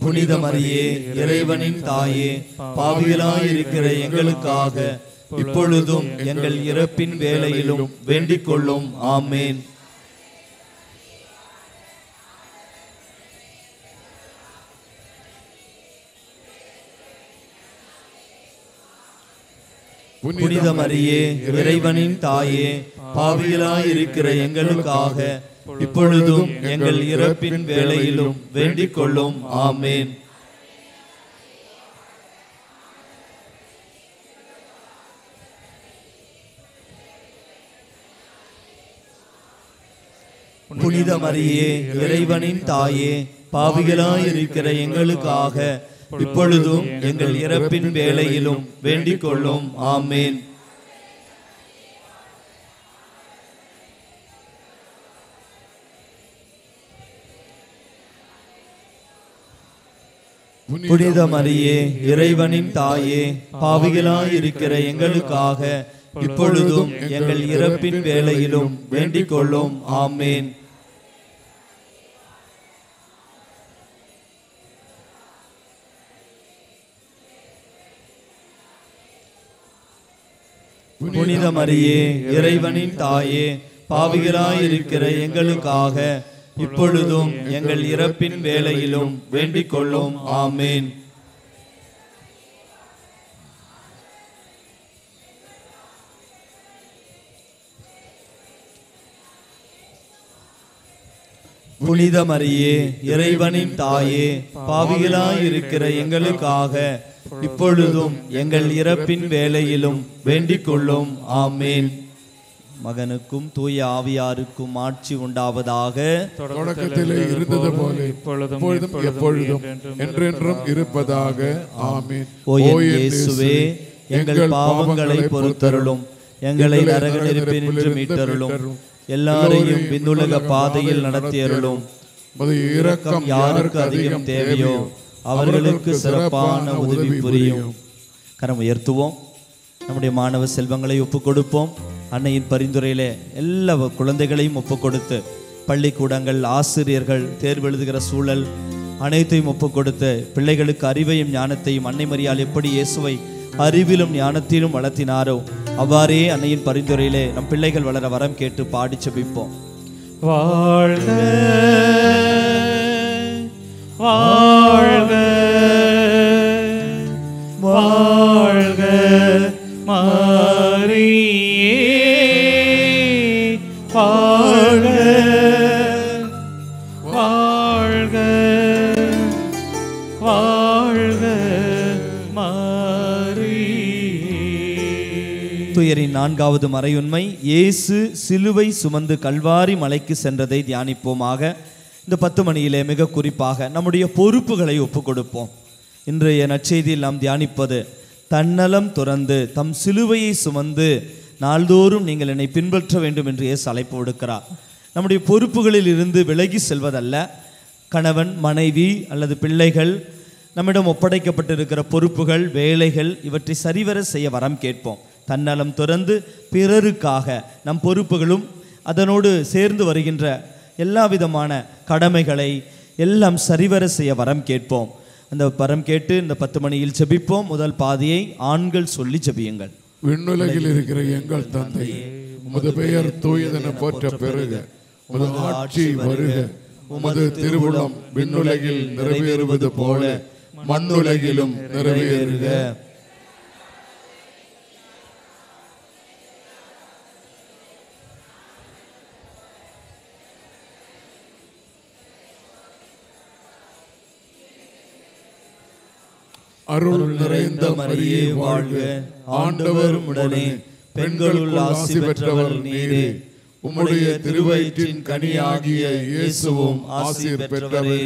புனித மரியே, இறைவனின் தாயே, பாவிகளாயிருக்கிற எங்களுக்காக இப்பொழுதும் எங்கள் இறப்பின் வேளையிலும் வேண்டிக் கொள்ளும். ஆமேன். புனித மரியே, இறைவனின் தாயே, பாவிகளாயிருக்கிற எங்களுக்காக இப்பொழுதும் எங்கள் இறப்பின் வேளையிலும் வேண்டிக் கொள்ளும். ஆமேன். புனித மரியே, இறைவனின் தாயே, பாவிகளாயிருக்கிற எங்களுக்காக இப்பொழுதும் எங்கள் இறப்பின் வேளையிலும் வேண்டிக் கொள்ளும். ஆமேன். புனித மரியே, இறைவனின் தாயே, பாவிகளாயிருக்கிற எங்களுக்காக இப்பொழுதும் எங்கள் இறப்பின் வேளையிலும் வேண்டிக் கொள்ளும். ஆமேன். புனித மரியே, இறைவனின் தாயே, பாவிகளாயிருக்கிற எங்களுக்காக இப்பொழுதும் எங்கள் இறப்பின் வேளையிலும் வேண்டிக் கொள்ளும். ஆமேன். புனித மரியே, இறைவனின் தாயே, பாவிகளாயிருக்கிற எங்களுக்காக இப்பொழுதும் எங்கள் இறப்பின் வேளையிலும் வேண்டிக் கொள்ளும். ஆமேன். மகனுக்கும் தூய ஆவியாருக்கும் ஆட்சி உண்டாவதாக. தொடக்கத்திலே இருந்தது போல இப்பொழுதும் எப்பொழுதும் என்றென்றும் இருப்பதாக. ஆமீன். ஓ இயேசுவே, எங்கள் பாவங்களை பொறுத்தருளும், எங்களை நரக நெருப்பினின்று மீட்டருளும், எல்லாரையும் விண்ணுலக பாதையில் நடத்தியருளும். இரக்கம் யாருக்கு அதிகம் தேவையோ அவர்களுக்கு சிறப்பான உதவி புரியும். கரம் உயர்த்துவோம். நம்முடைய மாணவ செல்வங்களை ஒப்புக் கொடுப்போம். அன்னையின் பரிந்துரையிலே எல்லா குழந்தைகளையும் ஒப்புக் கொடுத்து, பள்ளிக்கூடங்கள், ஆசிரியர்கள், தேர்வு எழுதுகிற சூழல் அனைத்தையும் ஒப்புக் கொடுத்து, பிள்ளைகளுக்கு அறிவையும் ஞானத்தையும் அன்னை மரியாள் எப்படி இயேசுவை அறிவிலும் ஞானத்திலும் வளர்த்தினாரோ அவ்வாறே அன்னையின் பரிந்துரையிலே நம் பிள்ளைகள் வளர வரம் கேட்டு பாடி செபிப்போம். வாழ்க வாழ்க வாழ்க மரியே, வாழ்க வாழ்க வாழ்க மரியே. துயரின் நான்காவது மறையுண்மை, இயேசு சிலுவை சுமந்து கல்வாரி மலைக்கு சென்றதை தியானிப்போமாக. இந்த 10 மணியிலே மிக குறிப்பாக நம்முடைய பொறுப்புகளை ஒப்புக் கொடுப்போம். இன்றைய நற்செய்தியில் நாம் தியானிப்பது, தன்னலம் துறந்து தம் சிலுவையை சுமந்து நாள்தோறும் நீங்கள் என்னை பின்பற்ற வேண்டும் என்று இயேசு அழைப்பு விடுக்கிறார். நம்முடைய பொறுப்புகளில் இருந்து விலகி செல்வதல்ல, கணவன், மனைவி அல்லது பிள்ளைகள், நம்மிடம் ஒப்படைக்கப்பட்டிருக்கிற பொறுப்புகள், வேலைகள், இவற்றை சரிவர செய்ய வரம் கேட்போம். தன்னலம் துறந்து பிறருக்காக நம் பொறுப்புகளும் அதனோடு சேர்ந்து வருகின்ற எல்லா விதமான கடமைகளை எல்லாம் சரிவர செய்ய வரம் கேட்போம். அந்த பரம் கேட்டு இந்த 10 மணியில் ஜெபிப்போம். முதல் பாதியை ஆண்கள் சொல்லி ஜெபியுங்கள். விண்ணுலகில் இருக்கிற எங்கள் தந்தை, உமது பெயர் தூயதென போற்ற பெறுக. உமது ஆட்சி வருக. உமது திருவுளம் விண்ணுலகில் நிறைவேறுவது போல மண்ணுலகிலும் நிறைவேறுக. அருள் நிறைந்த மரியே வாழ்க, ஆண்டவர் உடனே பெண்களுள் ஆசி பெற்றவர் நீரே. உம்முடைய திருவயிற்றின் கனியாகிய இயேசுவும் ஆசி பெற்றவரே.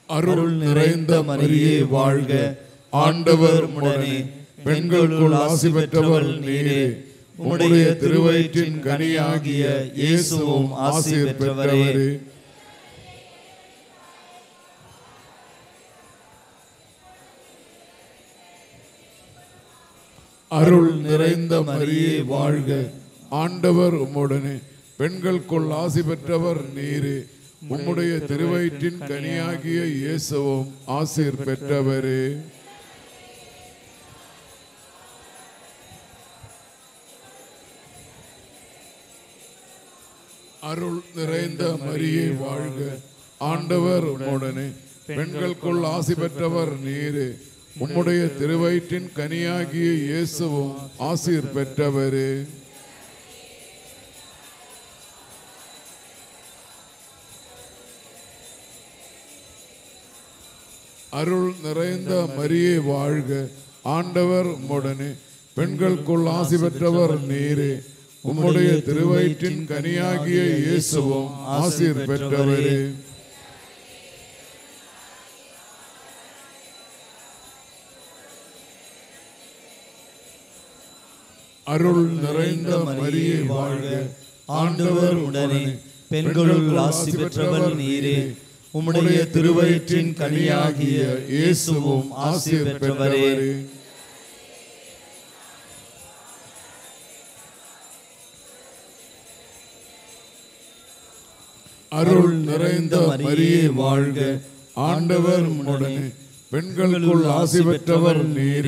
அருள் நிறைந்த மரியே வாழ்க, ஆண்டவர் உடனே பெண்களுள் ஆசி பெற்றவர் நீரே. உம்முடைய திருவயிற்றின் கனியாகிய இயேசுவும் ஆசி பெற்றவரே. அருள் நிறைந்த மரியே வாழ்க, ஆண்டவர் உம்முடனே பெண்களுக்குள் ஆசி பெற்றவர் நீரே. உம்முடைய திருவயிற்றின் கனியாகிய இயேசுவும் ஆசி பெற்றவரே. அருள் நிறைந்த மரியே வாழ்க, ஆண்டவர் உம்முடனே பெண்களுக்குள் ஆசி பெற்றவர் நீரே. உம்முடைய திருவயிற்றின் கனியாகிய இயேசுவும் ஆசீர் பெற்றவரே. அருள் நிறைந்த மரியே வாழ்க, ஆண்டவர் உம்முடனே பெண்களுக்குள் ஆசி பெற்றவர் நீரே. உம்முடைய திருவயிற்றின் கனியாகிய இயேசுவும் ஆசீர் பெற்றவரே. அருள் நிறைந்த மரியே வாழ்க, ஆண்டவர் உடனே பெண்களுள் ஆசி பெற்றவர் நீரே. உம்முடைய திருவயிற்றின் கனியாகிய இயேசுவும் ஆசி பெற்றவரே. அருள் நிறைந்த மரியே வாழ்க, ஆண்டவர் உடனே பெண்களுக்குள் ஆசி பெற்றவர் நீரே.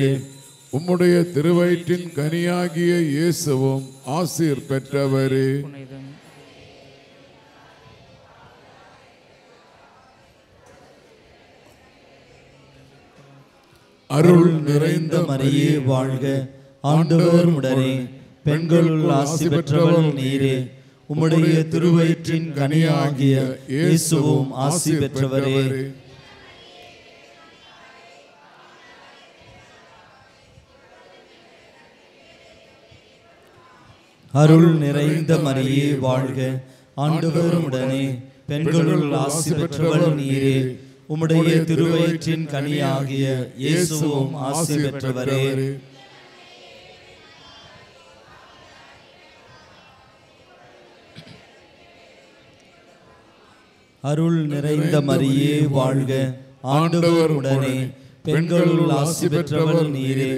உம்முடைய திருவயிற்றின் கனியாகிய இயேசுவும் ஆசீர் பெற்றவரே. அருள் நிறைந்த மரியே வாழ்க, ஆண்டவர் உடனே பெண்களுள் ஆசி பெற்றவர் நீரே. உம்முடைய திருவயிற்றின் கனியாகிய இயேசுவும் ஆசி பெற்றவரே. அருள் நிறைந்த மரியே வாழ்க, ஆண்டவர் உடனே பெண்களுள் ஆசி பெற்றவர் நீரே. உம்முடைய திருவயிற்றின் கனியாகிய இயேசுவும் ஆசி பெற்றவரே. அருள் நிறைந்த மரியே வாழ்க, ஆண்டவர் உடனே பெண்களுள் ஆசி பெற்றவர் நீரே.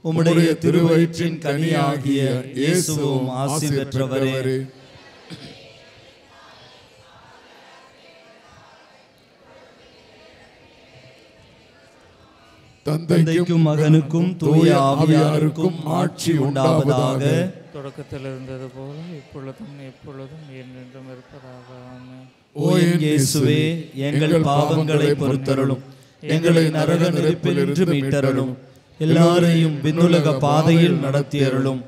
உம்முடைய திருவயிற்றின் கனியாகிய இயேசுவும் ஆசி பெற்றவரே. தந்தைக்கும் மகனுக்கும் தூய ஆவியாருக்கும் ஆட்சி உண்டாவதாக. தொடக்கத்தில் இருந்தது போல இப்பொழுதும் எப்பொழுதும் என்றென்றும் இருப்பதாக. ஆமென். ஓ என் இயேசுவே, எங்கள் பாவங்களை பொறுத்தருளும், எங்களை நரக நெருப்பிலிருந்து மீட்டருளும், எல்லாரையும் விண்ணுலக பாதையில் நடத்தியருளும்.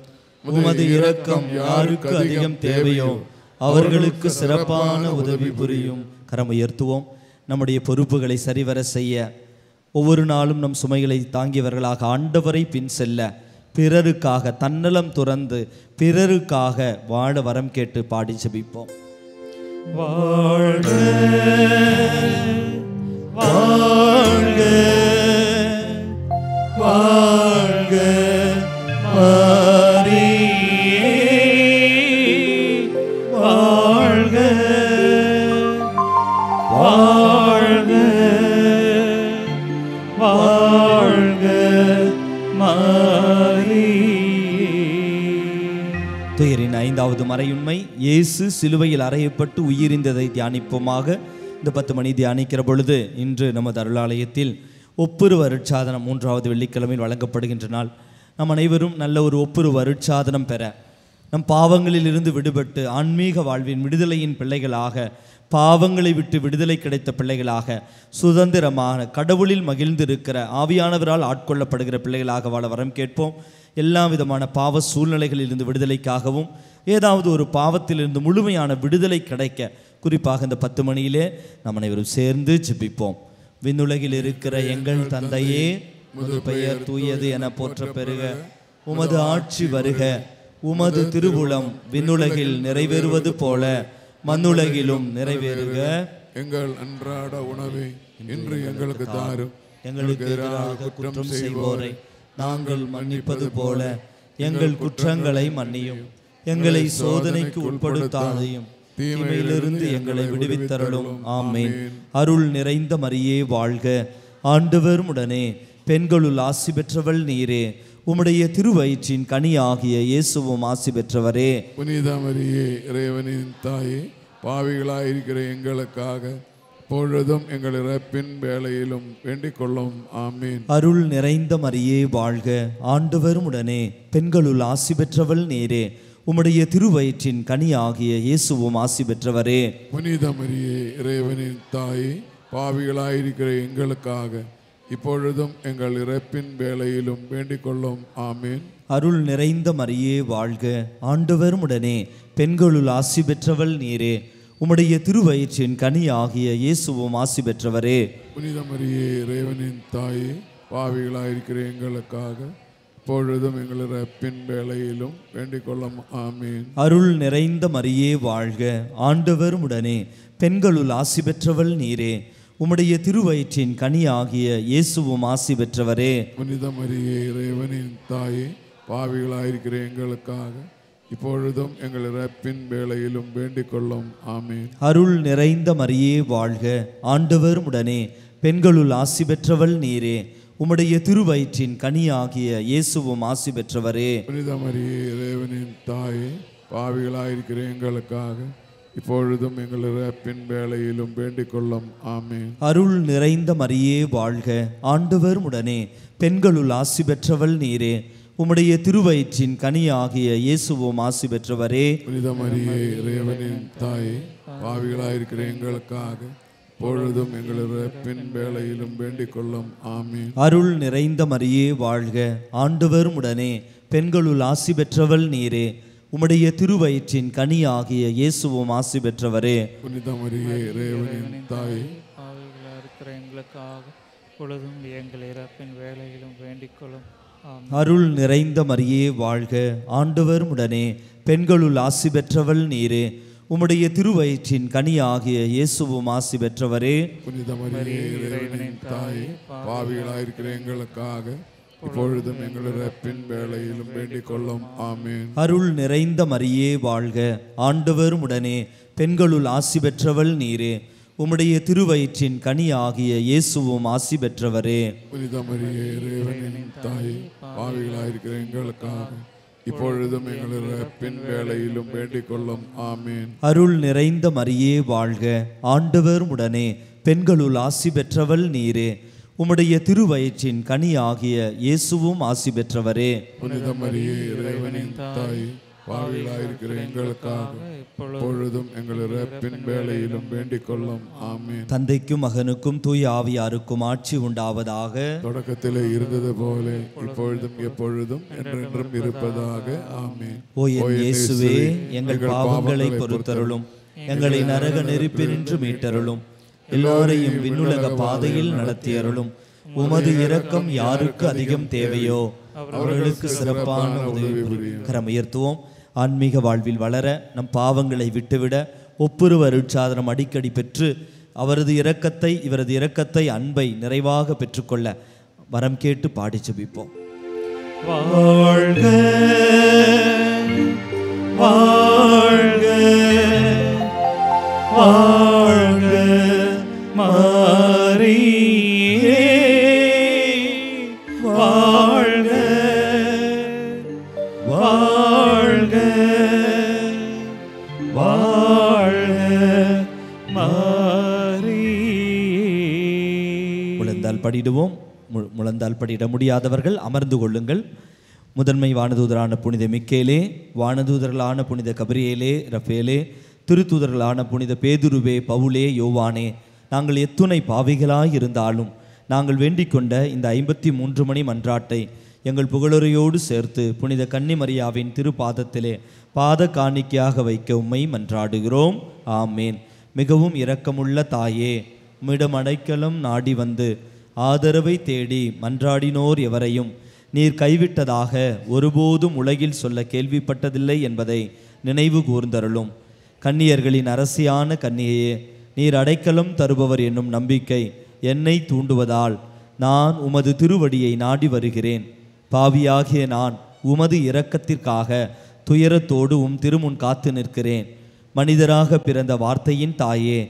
உமது இரக்கம் யாருக்கு அதிகம் தேவையோ அவர்களுக்கு சிறப்பான உதவி புரியும். கரம் உயர்த்துவோம். நம்முடைய பொறுப்புகளை சரிவர செய்ய ஒவ்வொரு நாளும் நம் சுமைகளை தாங்கியவர்களாக ஆண்டவரை பின் செல்ல, பிறருக்காக தன்னலம் துறந்து பிறருக்காக வாழ வரம் கேட்டு பாடி ஜெபிப்போம். வாழ்க வாழ்க வாழ்க மரியே வாழ்க வாழ்க வாழ்க மரியே. துயரின் 5வது முதலாவது மறையுண்மை, இயேசு சிலுவையில் அறையப்பட்டு உயிரிந்ததை தியானிப்போமாக. இந்த 10 மணி தியானிக்கிற பொழுது இன்று நமது அருளாலயத்தில் ஒப்புரு அருட்சாதனம் 3வது வெள்ளிக்கிழமையில் வழங்கப்படுகின்ற நாள். நம் அனைவரும் நல்ல ஒரு ஒப்புரு அருட்சாதனம் பெற, நம் பாவங்களில் இருந்து விடுபட்டு ஆன்மீக வாழ்வின் விடுதலையின் பிள்ளைகளாக, பாவங்களை விட்டு விடுதலை கிடைத்த பிள்ளைகளாக, சுதந்திரமான கடவுளில் மகிழ்ந்திருக்கிற ஆவியானவரால் ஆட்கொள்ளப்படுகிற பிள்ளைகளாக வாழ வரம் கேட்போம். எல்லா விதமான பாவ சூழ்நிலைகளிலிருந்து விடுதலைக்காகவும், ஏதாவது ஒரு பாவத்திலிருந்து முழுமையான விடுதலை கிடைக்க, குறிப்பாக இந்த 10 மணியிலே நம் அனைவரும் சேர்ந்து ஜெபிப்போம். விண்ணுலகில் இருக்கிற எங்கள் தந்தையே, உமது பெயர் தூயது என போற்ற பெறுக. உமது ஆட்சி வருக. உமது திருவுளம் விண்ணுலகில் நிறைவேறுவது போல மண்ணுலகிலும் நிறைவேறுக. எங்கள் அன்றாட உணவை இன்று எங்களுக்கு தாரும். எங்களுக்கு எதிராக குற்றம் செய்வோரை நாங்கள் மன்னிப்பது போல எங்கள் குற்றங்களை மன்னியும். எங்களை சோதனைக்கு உட்படுத்தாதையும், தீமையிலிருந்து எங்களை விடுவித்தருளும். ஆமேன். அருள் நிறைந்த மரியே வாழ்க. ஆண்டவர் உடனே பெண்களுள் ஆசி பெற்றவள் நீரே. உம்முடைய திருவயிற்றின் கனி ஆகிய இயேசுவும் ஆசி பெற்றவரே. புனித மரியே, இறைவனின் தாயே, பாவிகளாயிருக்கிற எங்களுக்காக இப்பொழுதும் எங்கள் இறப்பின் வேளையிலும் வேண்டிக் கொள்ளும். ஆமீன். அருள் நிறைந்த மரியே வாழ்க. ஆண்டவர் உடனே பெண்களுள் ஆசி பெற்றவள் நீரே. உம்முடைய திருவயிற்றின் கனி ஆகிய இயேசுவும் ஆசி பெற்றவரே. புனித மரியே, இறைவனின் தாயே, பாவிகளாயிருக்கிற எங்களுக்காக இப்பொழுதும் எங்கள் இறப்பின் வேளையிலும் வேண்டிக் கொள்ளும். ஆமீன். அருள் நிறைந்த மரியே வாழ்க. ஆண்டவர் உடனே பெண்களுள் ஆசி பெற்றவள் நீரே. உம்முடைய திருவயிற்றின் கனி ஆகிய இயேசுவும் ஆசி பெற்றவரே. புனித மரியே, இறைவனின் தாயே, பாவிகளாயிருக்கிற எங்களுக்காக இப்பொழுதும் எங்கள் இறப்பின் வேளையிலும் வேண்டிக் கொள்ளும். ஆமீன். அருள் நிறைந்த மரியே வாழ்க. ஆண்டவர் உடனே பெண்களுள் ஆசி பெற்றவள் நீரே. உம்முடைய திருவயிற்றின் கனி ஆகிய இயேசுவும் ஆசி பெற்றவரே. புனித மரியே, இறைவனின் தாயே, பாவிகளாயிருக்கிற எங்களுக்காக இப்பொழுதும் எங்கள் இறப்பின் வேளையிலும் வேண்டிக் கொள்ளும். ஆமீன். அருள் நிறைந்த மரியே வாழ்க. ஆண்டவர் உடனே பெண்களுள் ஆசி பெற்றவள் நீரே. உம்முடைய திருவயிற்றின் கனி ஆகிய இயேசுவும் ஆசி பெற்றவரே. புனித மரியே, இறைவனின் தாயே, பாவிகளாயிருக்கிற எங்களுக்காக இப்பொழுதும் எங்கள் இறப்பின் வேளையிலும் வேண்டிக் கொள்ளும். ஆமீன். அருள் நிறைந்த மரியே வாழ்க. ஆண்டவர் உடனே பெண்களுள் ஆசி பெற்றவள் நீரே. உம்முடைய திருவயிற்றின் கனி ஆகிய இயேசுவும் ஆசி பெற்றவரே. புனித மரியே, இறைவனின் தாயே, பாவிகளாயிருக்கிற எங்களுக்காக இப்பொழுதும் எங்கள் இறப்பின் வேளையிலும் வேண்டிக் கொள்ளும். ஆமீன். அருள் நிறைந்த மரியே வாழ்க. ஆண்டவர் உடனே பெண்களுள் ஆசி பெற்றவள் நீரே. உம்முடைய திருவயிற்றின் கனி ஆகிய இயேசுவும் ஆசி பெற்றவரே. புனித மரியே, இறைவனின் தாயே, இருக்கிற எங்களுக்காக பொழுதும் எங்கள் இறப்பின் வேலையிலும் வேண்டிக் கொள்ளும். அருள் நிறைந்த மரியே வாழ்க. ஆண்டவர் உடனே பெண்களுள் ஆசி பெற்றவள் நீரே. உம்முடைய திருவயிற்றின் கனி ஆகிய இயேசுவும் ஆசி பெற்றவரே. புனித மரியே, இறைவனின் தாயே, பாவிகளாயிருக்கிற எங்களுக்காக இப்பொழுதும் எங்கள் இறப்பின் வேளையிலும் வேண்டிக் கொள்ளும். ஆமீன். அருள் நிறைந்த மரியே வாழ்க. ஆண்டவர் உடனே பெண்களுள் ஆசி பெற்றவள் நீரே. உம்முடைய திருவயிற்றின் கனி ஆகிய இயேசுவும் ஆசி பெற்றவரே. புனித மரியே, இறைவனின் தாயே, பாவிகளாயிருக்கிற எங்களுக்காக இப்பொழுதும் எங்கள் இறப்பின் வேளையிலும் வேண்டிக் கொள்ளும். ஆமீன். அருள் நிறைந்த மரியே வாழ்க. ஆண்டவர் உடனே பெண்களுள் ஆசி பெற்றவள் நீரே. உம்முடைய திருவயிற்றின் கனி ஆகிய இயேசுவும் ஆசி பெற்றவரே. புனித மரியே, இறைவனின் தாயே, பாவிகளாயிருக்கிற எங்களுக்காக இப்பொழுதும் எங்கள் இறப்பின் வேளையிலும் வேண்டிக் கொள்ளும். ஆமீன். தந்தைக்கும் மகனுக்கும் தூய ஆவியாருக்கும் ஆட்சி உண்டாவதாக. தொடக்கத்திலே இருந்தது போல இப்பொழுதும் எப்பொழுதும் என்றென்றும் இருப்பதாக. ஆமீன். ஓ என் இயேசுவே, எங்கள் பாவங்களை பொறுத்தருளும். எங்களை நரக நெருப்பினின்று மீட்டருளும். எல்லோரையும் விண்ணுலக பாதையில் நடத்தியருளும். உமது இரக்கம் யாருக்கு அதிகம் தேவையோ அவர்களுக்கு சிறப்பான உதவி புரியும். கரம் உயர்த்துவோம். ஆன்மீக வாழ்வில் வளர, நம் பாவங்களை விட்டுவிட, ஒப்புரு அருட்சாதனம் அடிக்கடி பெற்று அவரது இரக்கத்தை, இவரது இரக்கத்தை, அன்பை நிறைவாக பெற்றுக்கொள்ள வரம் கேட்டு பாடி ஜெபிப்போம். வாழ்க வாழ்க வாழ்க மரியே வாழ்க வாழ்க முழந்தால் படிடுவோம். முழந்தால் படியிட முடியாதவர்கள் அமர்ந்து கொள்ளுங்கள். முதன்மை வானதூதரான புனித மிக்கேலே, வானதூதர்களான புனித கபிரியேலே, ரஃபேலே, திருத்தூதர்களான புனித பேதுருவே, பவுலே, யோவானே, நாங்கள் எத்துணை பாவிகளாய் இருந்தாலும் நாங்கள் வேண்டிக் கொண்ட இந்த 53 மணி மன்றாட்டை எங்கள் புகழுரையோடு சேர்த்து புனித கன்னிமரியாவின் திருப்பாதத்திலே பாத காணிக்கையாக வைக்க உம்மை மன்றாடுகிறோம். ஆமேன். மிகவும் இரக்கமுள்ள தாயே, உம்மிடம் அடைக்கலம் நாடி வந்து ஆதரவை தேடி மன்றாடினோர் எவரையும் நீர் கைவிட்டதாக ஒருபோதும் உலகில் சொல்ல கேள்விப்பட்டதில்லை என்பதை நினைவு கூர்ந்தருளும். கன்னியர்களின் அரசியான கன்னியையே, நீர் அடைக்கலம் தருபவர் என்னும் நம்பிக்கை என்னை தூண்டுவதால் நான் உமது திருவடியை நாடி வருகிறேன். பாவியாகிய நான் உமது இரக்கத்திற்காக துயரத்தோடு திருமுன் காத்து நிற்கிறேன். மனிதராக பிறந்த வார்த்தையின் தாயே,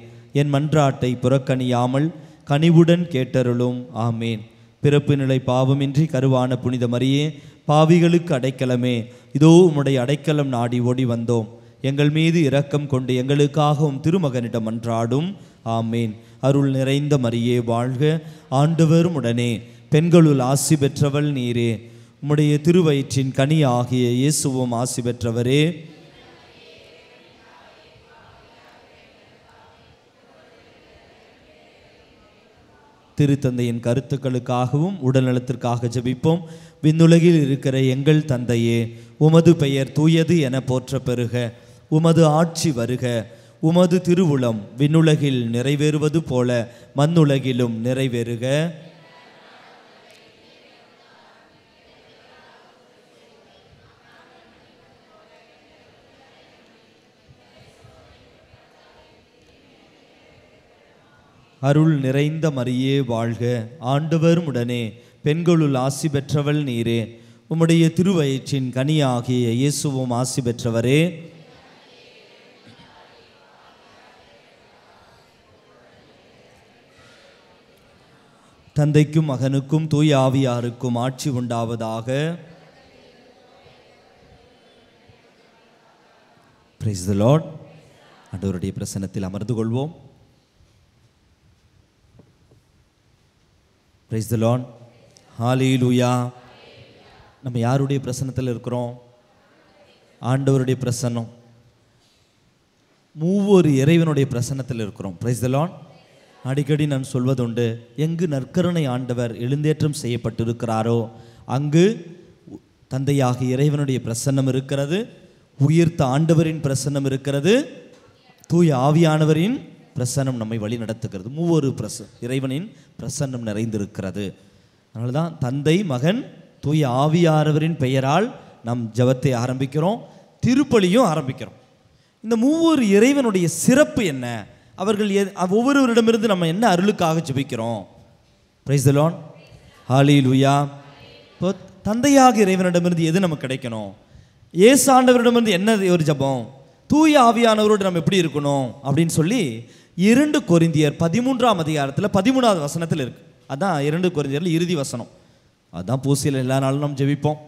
என் மன்றாட்டை புறக்கணியாமல் கனிவுடன் கேட்டருளும். ஆமேன். பிறப்பு நிலை பாவமின்றி கருவான புனித மரியே, பாவிகளுக்கு அடைக்கலமே, இதோ உம்முடைய அடைக்கலம் நாடி ஓடி வந்தோம். எங்கள் மீது இரக்கம் கொண்டு எங்களுக்காகவும் திருமகனிடம் மன்றாடும். ஆமேன். அருள் நிறைந்த மரியே வாழ்க, ஆண்டவர் உடனே, பெண்களுள் ஆசி பெற்றவள் நீரே, உம்முடைய திருவயிற்றின் கனி ஆகிய இயேசுவும் ஆசி பெற்றவரே. திருத்தந்தையின் கருத்துக்களுக்காகவும் உடல்நலத்திற்காக ஜெபிப்போம். விண்ணுலகில் இருக்கிற எங்கள் தந்தையே, உமது பெயர் தூயது என போற்ற பெறுக. உமது ஆட்சி வருக. உமது திருவுளம் விண்ணுலகில் நிறைவேறுவது போல மண்ணுலகிலும் நிறைவேறுக. அருள் நிறைந்த மரியே வாழ்க, ஆண்டவர் உடனே, பெண்களுள் ஆசி பெற்றவள் நீரே, உம்முடைய திருவயிற்றின் கனியாகிய இயேசுவும் ஆசி பெற்றவரே. தந்தைக்கும் மகனுக்கும் தூய ஆவியாருக்கும் ஆட்சி உண்டாவதாக. Praise the Lord. ஆண்டவருடைய பிரசன்னத்தில் அமர்ந்து கொள்வோம். Praise the Lord. ஹல்லேலூயா. நம்ம யாருடைய பிரசன்னத்தில் இருக்கிறோம்? ஆண்டவருடைய பிரசன்னம். மூவொரு இறைவனுடைய பிரசன்னத்தில் இருக்கிறோம். Price the Lord. அடிக்கடி நான் சொல்வதுண்டு, எங்கு நற்கருணை ஆண்டவர் எழுந்தேற்றம் செய்யப்பட்டிருக்கிறாரோ அங்கு தந்தையாகிய இறைவனுடைய பிரசன்னம் இருக்கிறது, உயிர்த்த ஆண்டவரின் பிரசன்னம் இருக்கிறது, தூய ஆவியானவரின் பிரசன்னம் நம்மை வழி நடத்துகிறது. மூவொரு இறைவனின் பிரசன்னம் நிறைந்திருக்கிறது. அதனால தான் தந்தை, மகன், தூய ஆவியானவரின் பெயரால் நம் ஜெபத்தை ஆரம்பிக்கிறோம், திருப்பலியும் ஆரம்பிக்கிறோம். இந்த மூவொரு இறைவனுடைய சிறப்பு என்ன? அவர்கள் ஒவ்வொருவரிடமிருந்து நம்ம என்ன அருளுக்காக ஜெபிக்கிறோம்? Praise the Lord. ஹல்லேலூயா. இப்போ தந்தையாக இறைவனிடமிருந்து எது நமக்கு கிடைக்கணும்? இயேசு ஆண்டவரிடமிருந்து என்ன ஒரு ஜெபம்? தூய ஆவியானவரோடு நம்ம எப்படி இருக்கணும் அப்படின்னு சொல்லி 2 கொரிந்தியர் 13ஆம் அதிகாரத்தில் 13வது வசனத்தில் இருக்கு. அதான் 2 கொரிந்தியரில் இறுதி வசனம். அதுதான் பூசையில் எல்லா நாளும் நம்ம ஜெபிப்போம்.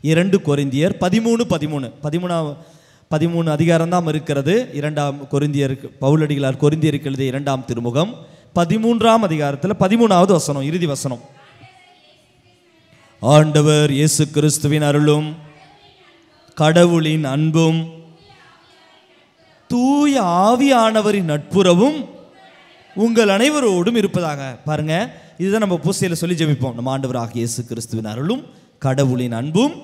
2 கொரிந்தியர் 13 அதிகாரம் தான் இருக்கிறது. 2ஆம் கொரிந்தியருக்கு பவுலடிகளார் கொரிந்தியருக்கு எழுதிய 2ஆம் திருமுகம் 13ஆம் அதிகாரத்தில் 13வது வசனம், இறுதி வசனம். ஆண்டவர் இயேசு கிறிஸ்துவின் அருளும் கடவுளின் அன்பும் தூய ஆவியானவரின் நட்புறவும் உங்கள் அனைவரோடும் இருப்பதாக. பாருங்க, இதுதான் நம்ம பூசையில் சொல்லி ஜெபிப்போம். நம்ம ஆண்டவராகிய இயேசு கிறிஸ்துவின் அருளும் கடவுளின் அன்பும்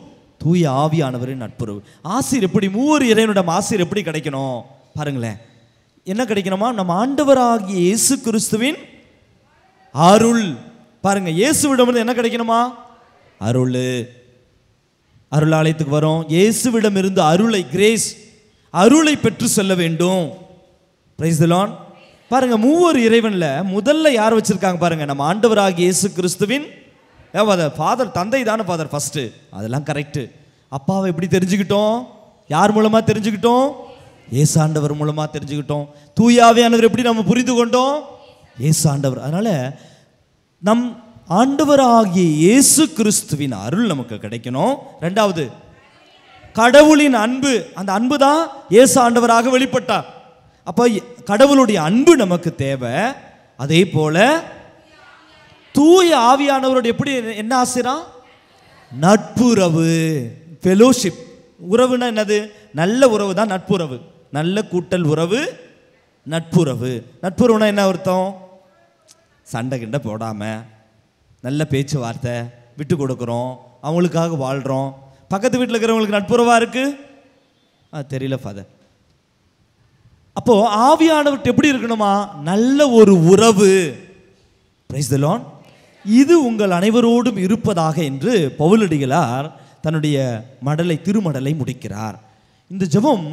தூய ஆவியானவரின் நட்புறவு. ஆசீர் எப்படி? மூவர் இறைவனிடம் ஆசீர் எப்படி கிடைக்கணும்? பாருங்களேன், என்ன கிடைக்கணுமா? நம்ம ஆண்டவராகிய இயேசு கிறிஸ்துவின் அருள். பாருங்க, இயேசுவிடம் என்ன கிடைக்கணுமா? அருள். அருளாலயத்துக்கு வரோம், இயேசுவிடம் இருந்து அருளை, கிரேஸ், அருளை பெற்று செல்ல வேண்டும். Praise the Lord. பாருங்க, மூவர் இறைவன்ல முதல்ல யார் வச்சிருக்காங்க பாருங்க? நம்ம ஆண்டவராகிய இயேசு கிறிஸ்துவின் ஃபாதர், தந்தை தானே ஃபாதர் ஃபர்ஸ்ட். அதெல்லாம் கரெக்டு. அப்பாவை எப்படி தெரிஞ்சுக்கிட்டோம்? யார் மூலமா தெரிஞ்சுக்கிட்டோம்? இயேசு ஆண்டவர் மூலமா தெரிஞ்சுக்கிட்டோம். தூய ஆவியானவர் எப்படி நம்ம புரிந்து கொண்டோம்? இயேசு ஆண்டவர். அதனால நம் ஆண்டவராகிய இயேசு கிறிஸ்துவின் அருள் நமக்கு கிடைக்கணும். 2வது கடவுளின் அன்பு. அந்த அன்பு தான் இயேசு ஆண்டவராக வெளிப்பட்டார். அப்போ கடவுளுடைய அன்பு நமக்கு தேவை. அதே போல தூய ஆவியானவரோட எப்படி என்ன ஆசிரா? நட்புறவு, ஃபெலோஷிப். உறவுனா என்னது? நல்ல உறவு தான் நட்புறவு. நல்ல கூட்டல் உறவு நட்புறவு. நட்புறவுனா என்ன அர்த்தம்? சண்டை கிண்டை போடாம நல்ல பேச்சுவார்த்தை, விட்டு கொடுக்குறோம், அவங்களுக்காக வாழ்கிறோம். பக்கத்து வீட்டில் இருக்கிறவங்களுக்கு நட்புறவாக இருக்கு? தெரியல ஃபாதர். அப்போ ஆவியானவர்கிட்ட எப்படி இருக்கணுமா? நல்ல ஒரு உறவு. Price the Lord. இது உங்கள் அனைவரோடும் இருப்பதாக என்று பவுலடிகளார் தன்னுடைய திருமடலை முடிக்கிறார். இந்த ஜெபம்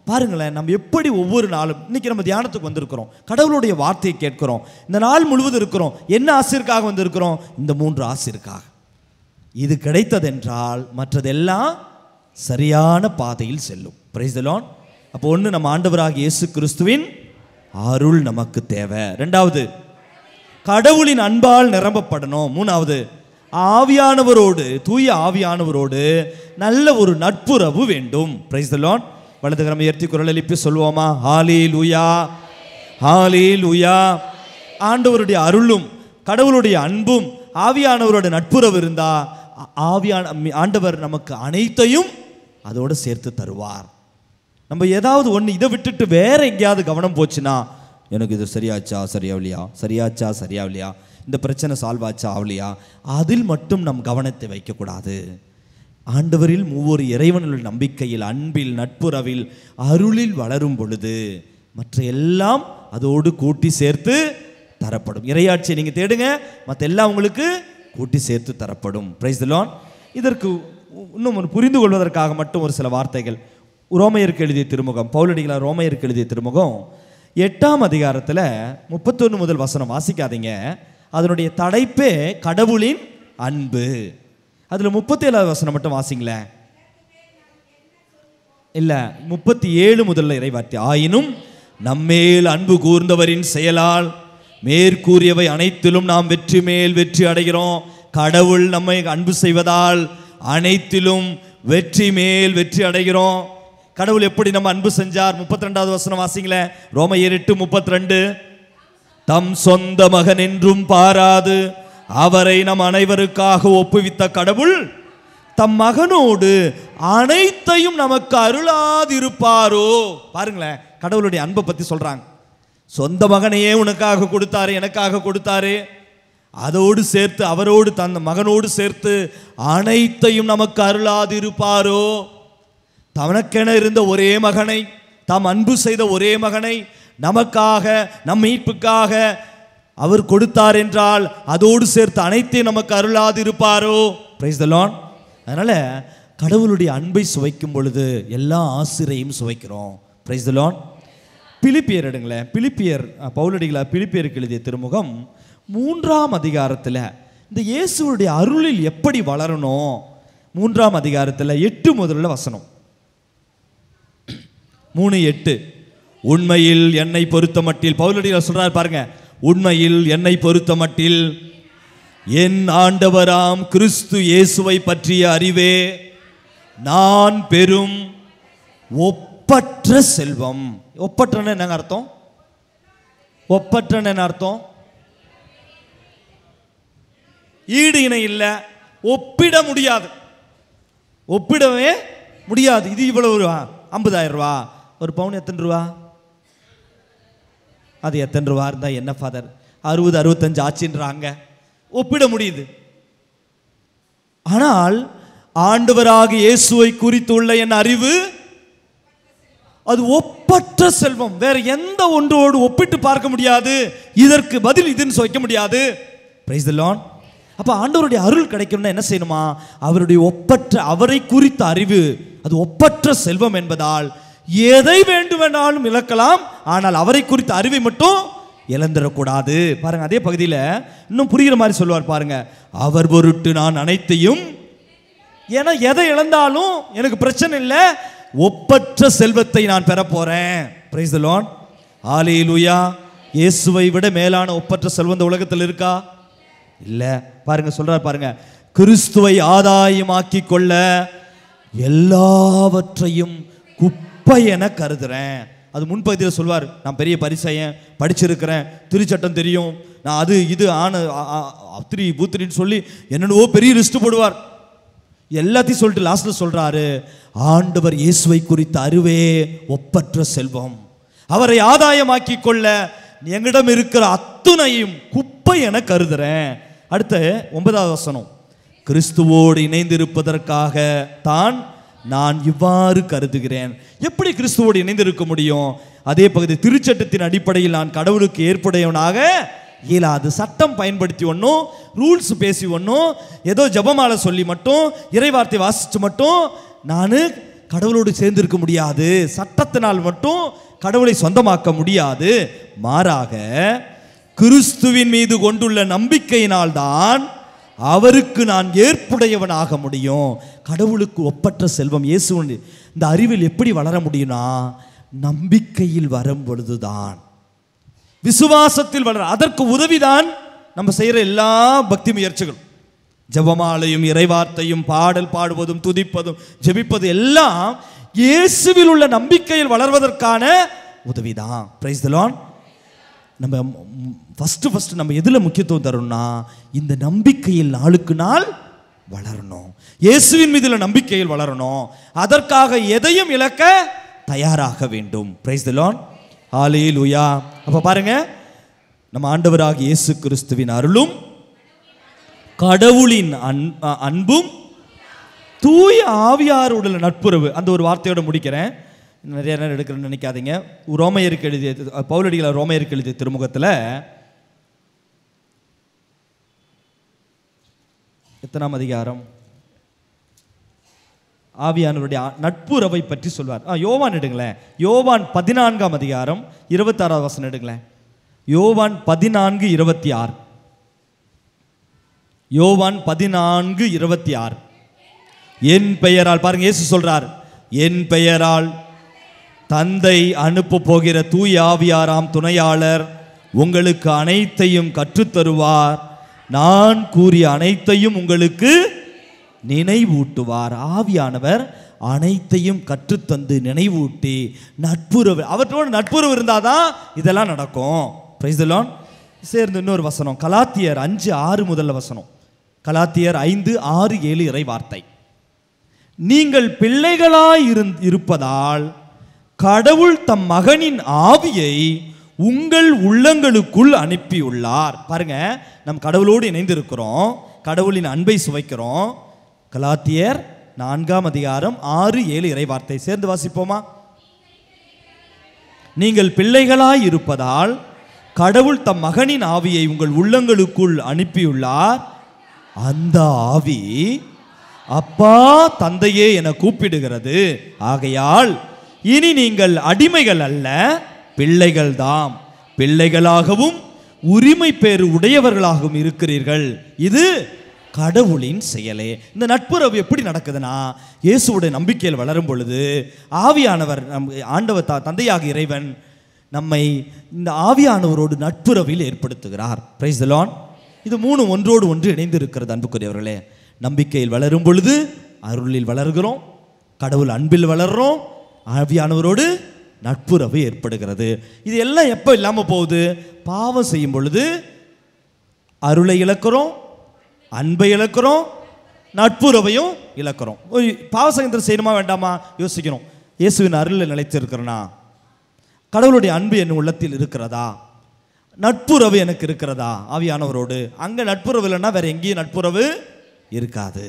பாருங்களேன், நம்ம எப்படி ஒவ்வொரு நாளும், இன்னைக்கு நம்ம தியானத்துக்கு வந்திருக்கிறோம், கடவுளுடைய வார்த்தையை கேட்கிறோம், இந்த நாள் முழுவதும் இருக்கிறோம். என்ன ஆசிற்காக வந்திருக்கிறோம்? இந்த 3 ஆசிற்காக. இது கிடைத்ததென்றால் மற்றதெல்லாம் சரியான பாதையில் செல்லும். Price the Lord. அப்போ ஒன்று, நம்ம ஆண்டவராகிய இயேசு கிறிஸ்துவின் அருள் நமக்கு தேவை. 2வது, கடவுளின் அன்பால் நிரம்பப்படணும். 3வது, ஆவியானவரோடு, தூய ஆவியானவரோடு நல்ல ஒரு நட்புறவு வேண்டும். Praise the Lord. வலதுகரம் உயர்த்தி குரல் எழுப்பி சொல்வோமா? ஹalleluya, ஹalleluya. ஆண்டவருடைய அருளும் கடவுளுடைய அன்பும் ஆவியானவரோட நட்புறவு இருந்தா ஆண்டவர் நமக்கு அனைத்தையும் அதோடு சேர்த்து தருவார். நம்ம ஏதாவது ஒன்று இதை விட்டுட்டு வேற எங்கேயாவது கவனம் போச்சுன்னா, எனக்கு இது சரியாச்சா சரியாவலையா, சரியாச்சா சரியாவலையா, இந்த பிரச்சனை சால்வ் ஆச்சா ஆகலையா, அதில் மட்டும் நம் கவனத்தை வைக்கக்கூடாது. ஆண்டவரில் 3 இறைவனுடைய நம்பிக்கையில், அன்பில், நட்புறவில், அருளில் வளரும் பொழுது மற்ற எல்லாம் அதோடு கூட்டி சேர்த்து தரப்படும். இறையாட்சியை நீங்கள் தேடுங்க, மற்ற எல்லாம் உங்களுக்கு கூட்டி சேர்த்து தரப்படும். Price the Lord. இதற்கு இன்னும் புரிந்து கொள்வதற்காக மட்டும் ஒரு சில வார்த்தைகள். ரோமையருக்கு எழுதிய திருமுகம், பவுலடிகளார் ரோமையருக்கு எழுதிய திருமுகம் 8ஆம் அதிகாரத்தில் 31 முதல் வசனம் வாசிக்காதீங்க. அதனுடைய தலைப்பே கடவுளின் அன்பு. அதில் 37வது வசனம் மட்டும் வாசிங்களேன். இல்லை, 37 முதல்ல இறைவார்த்தை. ஆயினும் நம்மேல் அன்பு கூர்ந்தவரின் செயலால் மேற்கூறியவை அனைத்திலும் நாம் வெற்றி மேல் வெற்றி அடைகிறோம். கடவுள் நம்மை அன்பு செய்வதால் அனைத்திலும் வெற்றி மேல் வெற்றி அடைகிறோம். கடவுள் எப்படி நம்ம அன்பு செஞ்சார்? 32வது வசனம் வாசிங்களேன். ரோமையர் 8:32. தம் சொந்த மகன் என்றும் பாராது அவரை நம் அனைவருக்காக ஒப்புவித்த கடவுள் தம் மகனோடு அனைத்தையும் நமக்கு அருளாதிருப்பாரோ? பாருங்களேன், கடவுளுடைய அன்பை பத்தி சொல்றாங்க. சொந்த மகனையே உனக்காக கொடுத்தாரு, எனக்காக கொடுத்தாரு, அதோடு சேர்த்து அவரோடு தன் மகனோடு சேர்த்து அனைத்தையும் நமக்கு அருளாதிருப்பாரோ? தனக்கென இருந்த ஒரே மகனை, தாம் அன்பு செய்த ஒரே மகனை நமக்காக, நம் மீட்புக்காக அவர் கொடுத்தார் என்றால் அதோடு சேர்த்து அனைத்தையும் நமக்கு அருளாதிருப்பாரோ? Price the Lord. அதனால கடவுளுடைய அன்பை சுவைக்கும் பொழுது எல்லா ஆசிரியையும் சுவைக்கிறோம். Price the Lord. பிலிப்பியர் எடுங்களேன். பவுலடிகளார் பிலிப்பியருக்கு எழுதிய திருமுகம் 3ஆம் அதிகாரத்தில் இந்த இயேசுவுடைய அருளில் எப்படி வளரணும், 3ஆம் அதிகாரத்தில் 8 முதல்ல வசனம். 3:8. உண்மையில் என்னை பொறுத்த மட்டில், பவுலடிகளார் சொல்றார் பாருங்க, உண்மையில் என்னை பொறுத்த மட்டில் என் ஆண்டவராம் கிறிஸ்து இயேசுவை பற்றிய அறிவே நான் பெரும் ஒப்பற்ற செல்வம். ஒப்பற்றன்னு என்ன அர்த்தம்? ஒப்பற்றன்னு என்ன அர்த்தம்? ஈடு இணை இல்லை, ஒப்பிட முடியாது, ஒப்பிடவே முடியாது. இது இவ்வளவு ரூபா, 50,000 ரூபா. ஒரு பவுன் எத்தனை ரூபா? அது எத்தனை ரூபா இருந்தா என்ன ஃபாதர்? 60-65 ஆச்சுன்றாங்க. ஒப்பிட முடியுது. ஆனால் ஆண்டவராக இயேசுவை குறித்துள்ள என் அறிவு அது ஒப்பற்ற செல்வம். வேற எந்த ஒன்றோடு ஒப்பிட்டு பார்க்க முடியாது. இதற்கு பதில் இதுன்னு வைக்க முடியாது. Price the Lord. அப்ப ஆண்டவருடைய அருள் கிடைக்கணும்னா என்ன செய்யணுமா? அவருடைய அவரை குறித்த அறிவு அது ஒப்பற்ற செல்வம் என்பதால் எதை வேண்டுமென்றாலும் இழக்கலாம், ஆனால் அவரை குறித்த அறிவை மட்டும் இழந்துடக்கூடாது. பாருங்க, அதே பகுதியில் இன்னும் புரிகிற மாதிரி சொல்லுவார் பாருங்க. அவர் பொருட்டு நான் அனைத்தையும், ஏன்னா எதை இழந்தாலும் எனக்கு பிரச்சனை இல்லை, ஒப்பற்ற செல்வத்தை நான் பெற போறேன். Praise the Lord. ஹalleluya. இயேசுவை விட மேலான ஒப்பற்ற செல்வம் இந்த உலகத்தில் இருக்கா? இல்ல. பாருங்க, சொல்றார் பாருங்க, கிறிஸ்துவை ஆதாயமாக்கி கொள்ள எல்லாவற்றையும் குப்பை என கருதுறேன். அது முன்பகுதியில் சொல்வார், நான் பெரிய பரிசையன், படிச்சிருக்கிறேன், திருச்சட்டம் தெரியும், நான் அது இது அத்திரி பூத்திரின்னு சொல்லி என்னென்னவோ பெரிய லிஸ்ட் போடுவார். எல்லாத்தையும் சொல்லிட்டு லாஸ்ட்ல சொல்றாரு, ஆண்டவர் இயேசுவை குறித்த அறிவே ஒப்பற்ற செல்வம், அவரை ஆதாயமாக்கி கொள்ள எங்களிடம் இருக்கிற அத்துணையும் குப்பை என கருதுறேன். அடுத்த 9வது வசனம், கிறிஸ்துவோடு இணைந்திருப்பதற்காக தான் நான் இவ்வாறு கருதுகிறேன். எப்படி கிறிஸ்துவோடு இணைந்திருக்க முடியும்? அதே பகுதி, திருச்சட்டத்தின் அடிப்படையில் நான் கடவுளுக்கு ஏற்புடையவனாக இயலாது. சட்டம் பயன்படுத்தி ஒன்றும், ரூல்ஸ் பேசி ஒன்றும், ஏதோ ஜபமாலை சொல்லி மட்டும், இறைவார்த்தை வாசித்து மட்டும் நான் கடவுளோடு சேர்ந்திருக்க முடியாது. சட்டத்தினால் மட்டும் கடவுளை சொந்தமாக்க முடியாது. மாறாக கிறிஸ்துவின் மீது கொண்டுள்ள நம்பிக்கையினால் தான் அவருக்கு நான் ஏற்புடையவனாக முடியும். கடவுளுக்கு ஒப்பற்ற செல்வம் இயேசு. இந்த அறிவில் எப்படி வளர முடியும்னா, நம்பிக்கையில் வரும் பொழுதுதான், விசுவாசத்தில் வளர. அதற்கு உதவிதான் நம்ம செய்கிற எல்லா பக்தி முயற்சிகளும். ஜெபமாலையும் இறைவார்த்தையும் பாடல் பாடுவதும் துதிப்பதும் ஜெபிப்பது எல்லாம் இயேசுவில் உள்ள நம்பிக்கையில் வளர்வதற்கான உதவிதான். Praise the Lord. நம்ம ஃபஸ்ட்டு நம்ம எதில் முக்கியத்துவம் தரணும்னா, இந்த நம்பிக்கையில் நாளுக்கு நாள் வளரணும். இயேசுவின் மீதுள்ள நம்பிக்கையில் வளரணும். அதற்காக எதையும் இழக்க தயாராக வேண்டும். Praise the Lord. ஹல்லேலூயா. அப்போ பாருங்க, நம்ம ஆண்டவராகிய இயேசு கிறிஸ்துவின் அருளும் கடவுளின் அன்பும் தூய ஆவியாருடைய நட்புறவு. அந்த ஒரு வார்த்தையோட முடிக்கிறேன், நிறைய நேரம் எடுக்கிறேன்னு நினைக்காதீங்க. ரோமையருக்கு எழுதிய, பவுலடிகள் ரோமையருக்கு எழுதிய திருமுகத்தில் எத்தனாம் அதிகாரம் ஆவியானவருடைய நட்புறவை பற்றி சொல்வார். யோவான் எடுங்களேன், யோவான் 14ஆம் அதிகாரம் 26வது வசனம் எடுங்களேன். யோவான் 14:26. யோவான் 14:26. என் பெயரால், பாருங்க இயேசு சொல்றார், என் பெயரால் தந்தை அனுப்ப போகிற தூய ஆவியாராம் துணையாளர் உங்களுக்கு அனைத்தையும் கற்றுத்தருவார், நான் கூறிய அனைத்தையும் உங்களுக்கு நினைவூட்டுவார். ஆவியானவர் அனைத்தையும் கற்றுத்தந்து நினைவூட்டி நட்புறவு, அவற்றோடு நட்புறவு இருந்தாதான் இதெல்லாம் நடக்கும். Price the Lord. சேர்ந்து இன்னொரு வசனம், கலாத்தியர் 5:6 முதல்ல வசனம். கலாத்தியர் 5:6-7 இறை வார்த்தை. நீங்கள் பிள்ளைகளாய் இருப்பதால் கடவுள் தம் மகனின் ஆவியை உங்கள் உள்ளங்களுக்குள் அனுப்பியுள்ளார். பாருங்க, நம் கடவுளோடு இணைந்து இருக்கிறோம், கடவுளின் அன்பை சுவைக்கிறோம். கலாத்தியர் 4ஆம் அதிகாரம் 6-7 இறை வார்த்தை சேர்ந்து வாசிப்போமா? நீங்கள் பிள்ளைகளாய் இருப்பதால் கடவுள் தம் மகனின் ஆவியை உங்கள் உள்ளங்களுக்குள் அனுப்பியுள்ளார். அந்த ஆவி அப்பா தந்தையே என கூப்பிடுகிறது. ஆகையால் இனி நீங்கள் அடிமைகள் அல்ல, பிள்ளைகள் தாம். பிள்ளைகளாகவும் உரிமை பேறு உடையவர்களாகவும் இருக்கிறீர்கள். இது கடவுளின் செயலே. இந்த நட்புறவு எப்படி நடக்குதுன்னா, இயேசுவுடைய நம்பிக்கையில் வளரும் பொழுது ஆவியானவர், ஆண்டவர் தந்தையாக இறைவன் நம்மை இந்த ஆவியானவரோடு நட்புறவில் ஏற்படுத்துகிறார். Price the Lord. இது மூணும் ஒன்றோடு ஒன்று இணைந்து இருக்கிறது. அன்புக்குரியவர்களே, நம்பிக்கையில் வளரும் பொழுது அருளில் வளர்கிறோம், கடவுள் அன்பில் வளர்றோம், ஆவியானவரோடு நட்புறவு ஏற்படுகிறது. இது எல்லாம் எப்போ இல்லாமல் போகுது? பாவம் செய்யும் பொழுது அருளை இழக்கிறோம், அன்பை இழக்கிறோம், நட்புறவையும் இழக்கிறோம். பாவசங்கத்தில் செய்யணுமா வேண்டாமா யோசிக்கணும். இயேசுவின் அருளில் நிலைத்திருக்கிறனா? கடவுளுடைய அன்பு என் உள்ளத்தில் இருக்கிறதா? நட்புறவு எனக்கு இருக்கிறதா ஆவியானவரோடு? அங்கே நட்புறவு இல்லைன்னா வேற எங்கேயும் நட்புறவு இருக்காது.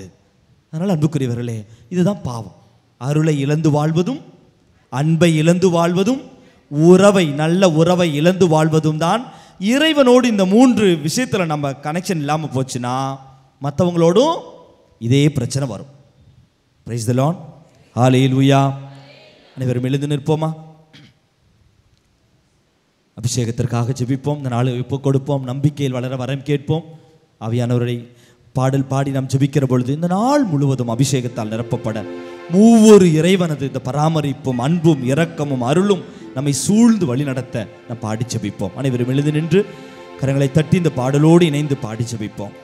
அதனால் அன்புக்குரியவர்களே, இதுதான் பாவம். அருளை இழந்து வாழ்வதும், அன்பை இழந்து வாழ்வதும், உறவை, நல்ல உறவை இழந்து வாழ்வதும் தான் இறைவனோடு. இந்த 3 விஷயத்தில் நம்ம கனெக்ஷன் இல்லாமல் போச்சுன்னா மற்றவங்களோடும் இதே பிரச்சனை வரும். Praise the Lord. ஹல்லேலூயா. அனைவரும் எழுந்து நிற்போமா? அபிஷேகத்திற்காக ஜெபிப்போம். இந்த நாளை ஒப்பு கொடுப்போம். நம்பிக்கையில் வளர வரம் கேட்போம். ஆவியானவரை பாடல் பாடி நாம் ஜெபிக்கிற பொழுது இந்த நாள் முழுவதும் அபிஷேகத்தால் நிரப்பப்பட மூவொரு இறைவனது இந்த பராமரிப்பும் அன்பும் இரக்கமும் அருளும் நம்மை சூழ்ந்து வழி நடத்த நாம் பாடி ஜெபிப்போம். அனைவரும் எழுந்து நின்று கரங்களை தட்டி இந்த பாடலோடு இணைந்து பாடி ஜெபிப்போம்.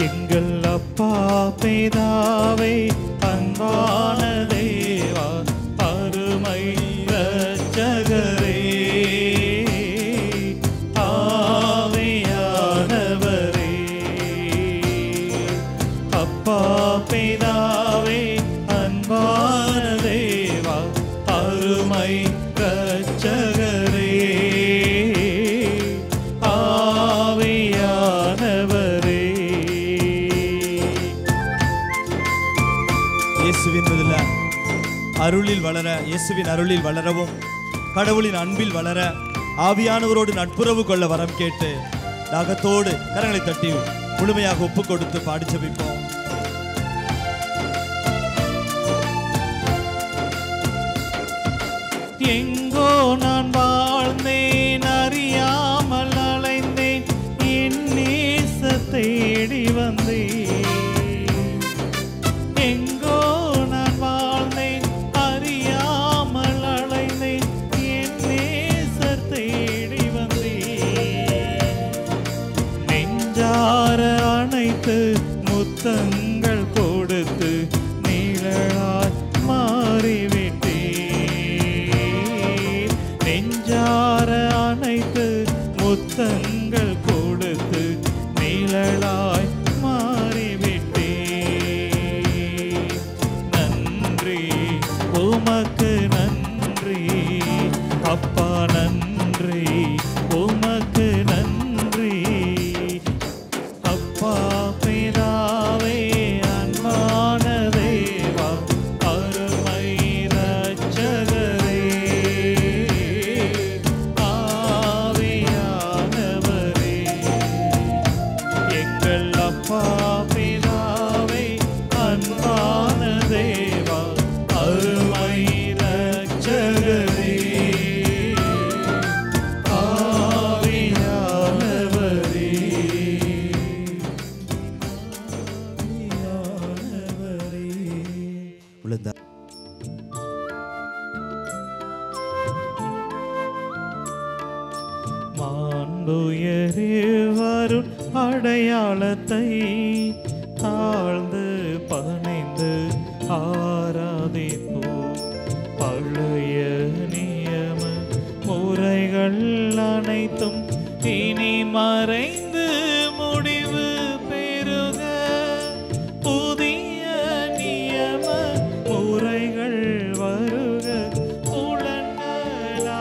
எங்கள் அப்பா பிதாவே அன்பான தேவா அருமை இரட்சகரே ஆவியானவரே. அப்பா பிதாவே அன்பான தேவா அருமை இரட்சகரே ஆவியானவரே. இயேசுவின் முதல்ல அருளில் வளர, இயேசுவின் அருளில் வளரவும் கடவுளின் அன்பில் வளர ஆவியானவரோடு நட்புறவு கொள்ள வரம் கேட்டு தாகத்தோடு கரங்களை தட்டி முழுமையாக ஒப்பு கொடுத்து பாடி ஜெபிப்போம். எங்கோ நான் வாழ்ந்தேன், அறியாமல் அலைந்தேன், என் நேச தேடி வந்தேன். எங்கோ நான் வாழ்ந்தேன், அறியாமல் அலைந்தேன், என் நேச தேடி வந்தேன். நெஞ்சார அணைத்து முத்தங்கள் கொடுத்து நீழலாய் மாறிவிட்டேன். நெஞ்சார அணைத்து முத்தங்கள் கொடுத்து நீழலாய் மாறிவிட்டேன். நன்றி உமக்கு நன்றி அப்பா, நன்றி உமக்கு நன்றி. அப்பா பிதாவே அன்பான தேவா அருமை இரட்சகரே ஆவியானவரே. எங்கள் அப்பா பிதாவே அன்பான தேவா அருமை இரட்சகரே ஆவியானவரே. உலர்ந்த மாண்புயரே வரும் அடையாளத்தை தாழ்ந்து பணிந்து ஆராதிப்போம். பழைய நியம முறைகள் அனைத்தும் இனி மறைந்து முடிவு பெறுக. புதிய நியம முறைகள் வருக. புலன்களாலே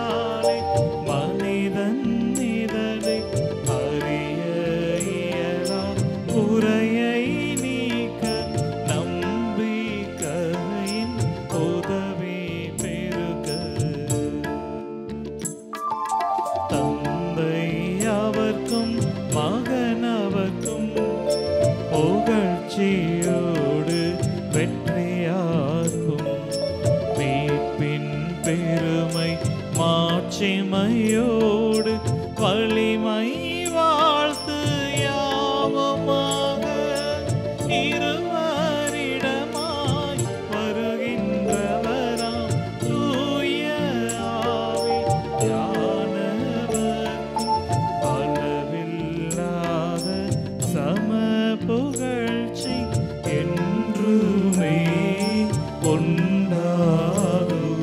மனிதன் இதனை அறிய இயலா. குறையை நீக்க நம்பிக்கையின் உதவி பெறுக. தந்தை அவர்க்கும் மகன் அவர்க்கும் புகழ்ச்சியோடு வெற்றியாக்கும். மீட்பின் பெருமை மாட்சிமையோடு வலிமை வாழ்த்து யாவுமாக இருவரிடமாய் வருகின்றவராம் தூய ஆவியானவர்க்கும் அளவில்லாத சம புகழ்ச்சி என்றுமே உண்டாகுக.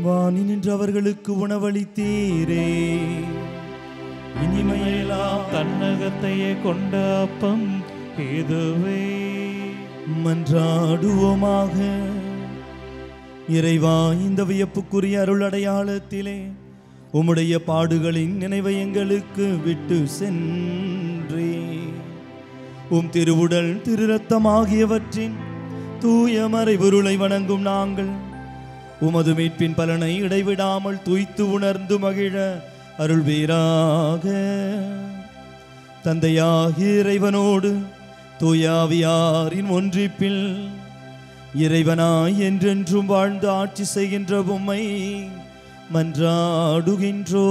வாணி நின்றவர்களுக்கு உணவளித்தீரே, இனிமையெல்லாம் தன்னகத்தையே கொண்ட அப்பம் இதுவே. மன்றாடுவோமாக. இறைவா, இந்த வியப்புக்குரிய அருள் அடையாளத்திலே உம்முடைய பாடுகளின் நினைவை எங்களுக்கு விட்டு சென்றே. உம் திருவுடல் திரு ரத்தம் ஆகியவற்றின் தூய மறைபொருளை வணங்கும் நாங்கள் உமது மீட்பின் பலனை இடைவிடாமல் துய்த்து உணர்ந்து மகிழ அருள்வீராக. தந்தையாகிய இறைவனோடு தூயாவியாரின் ஒன்றிப்பில் இறைவனாய் என்றென்றும் வாழ்ந்து ஆட்சி செய்கின்ற உம்மை மன்றாடுகின்றோ.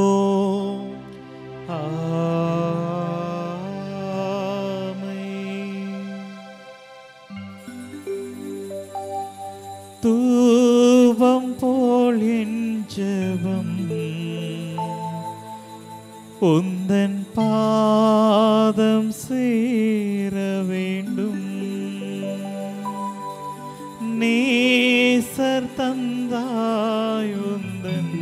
தூவம் போ ஜெபம் உந்தன் பாதம் சேர வேண்டும். நேசர் தந்தாய் உந்தன்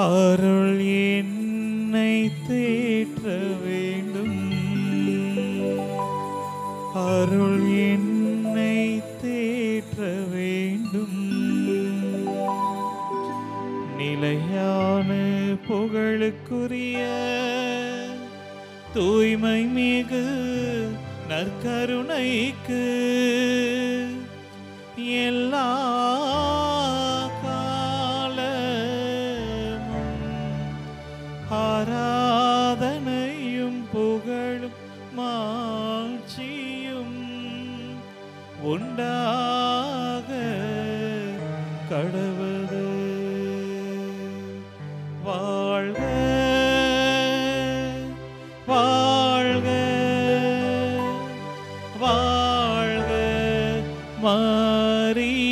அருள் என்னை தேற்ற வேண்டும். அருள் என்னை தேற்ற வேண்டும். நிலையான புகழுக்குரிய தூய்மை மிகு நற்கருணைக்கு எல்லா காலமும் ஆராதனையும் புகழும் மாட்சியும் உண்டாக கடவுது. வாழ்க வாழ்க வாழ்க மரியே.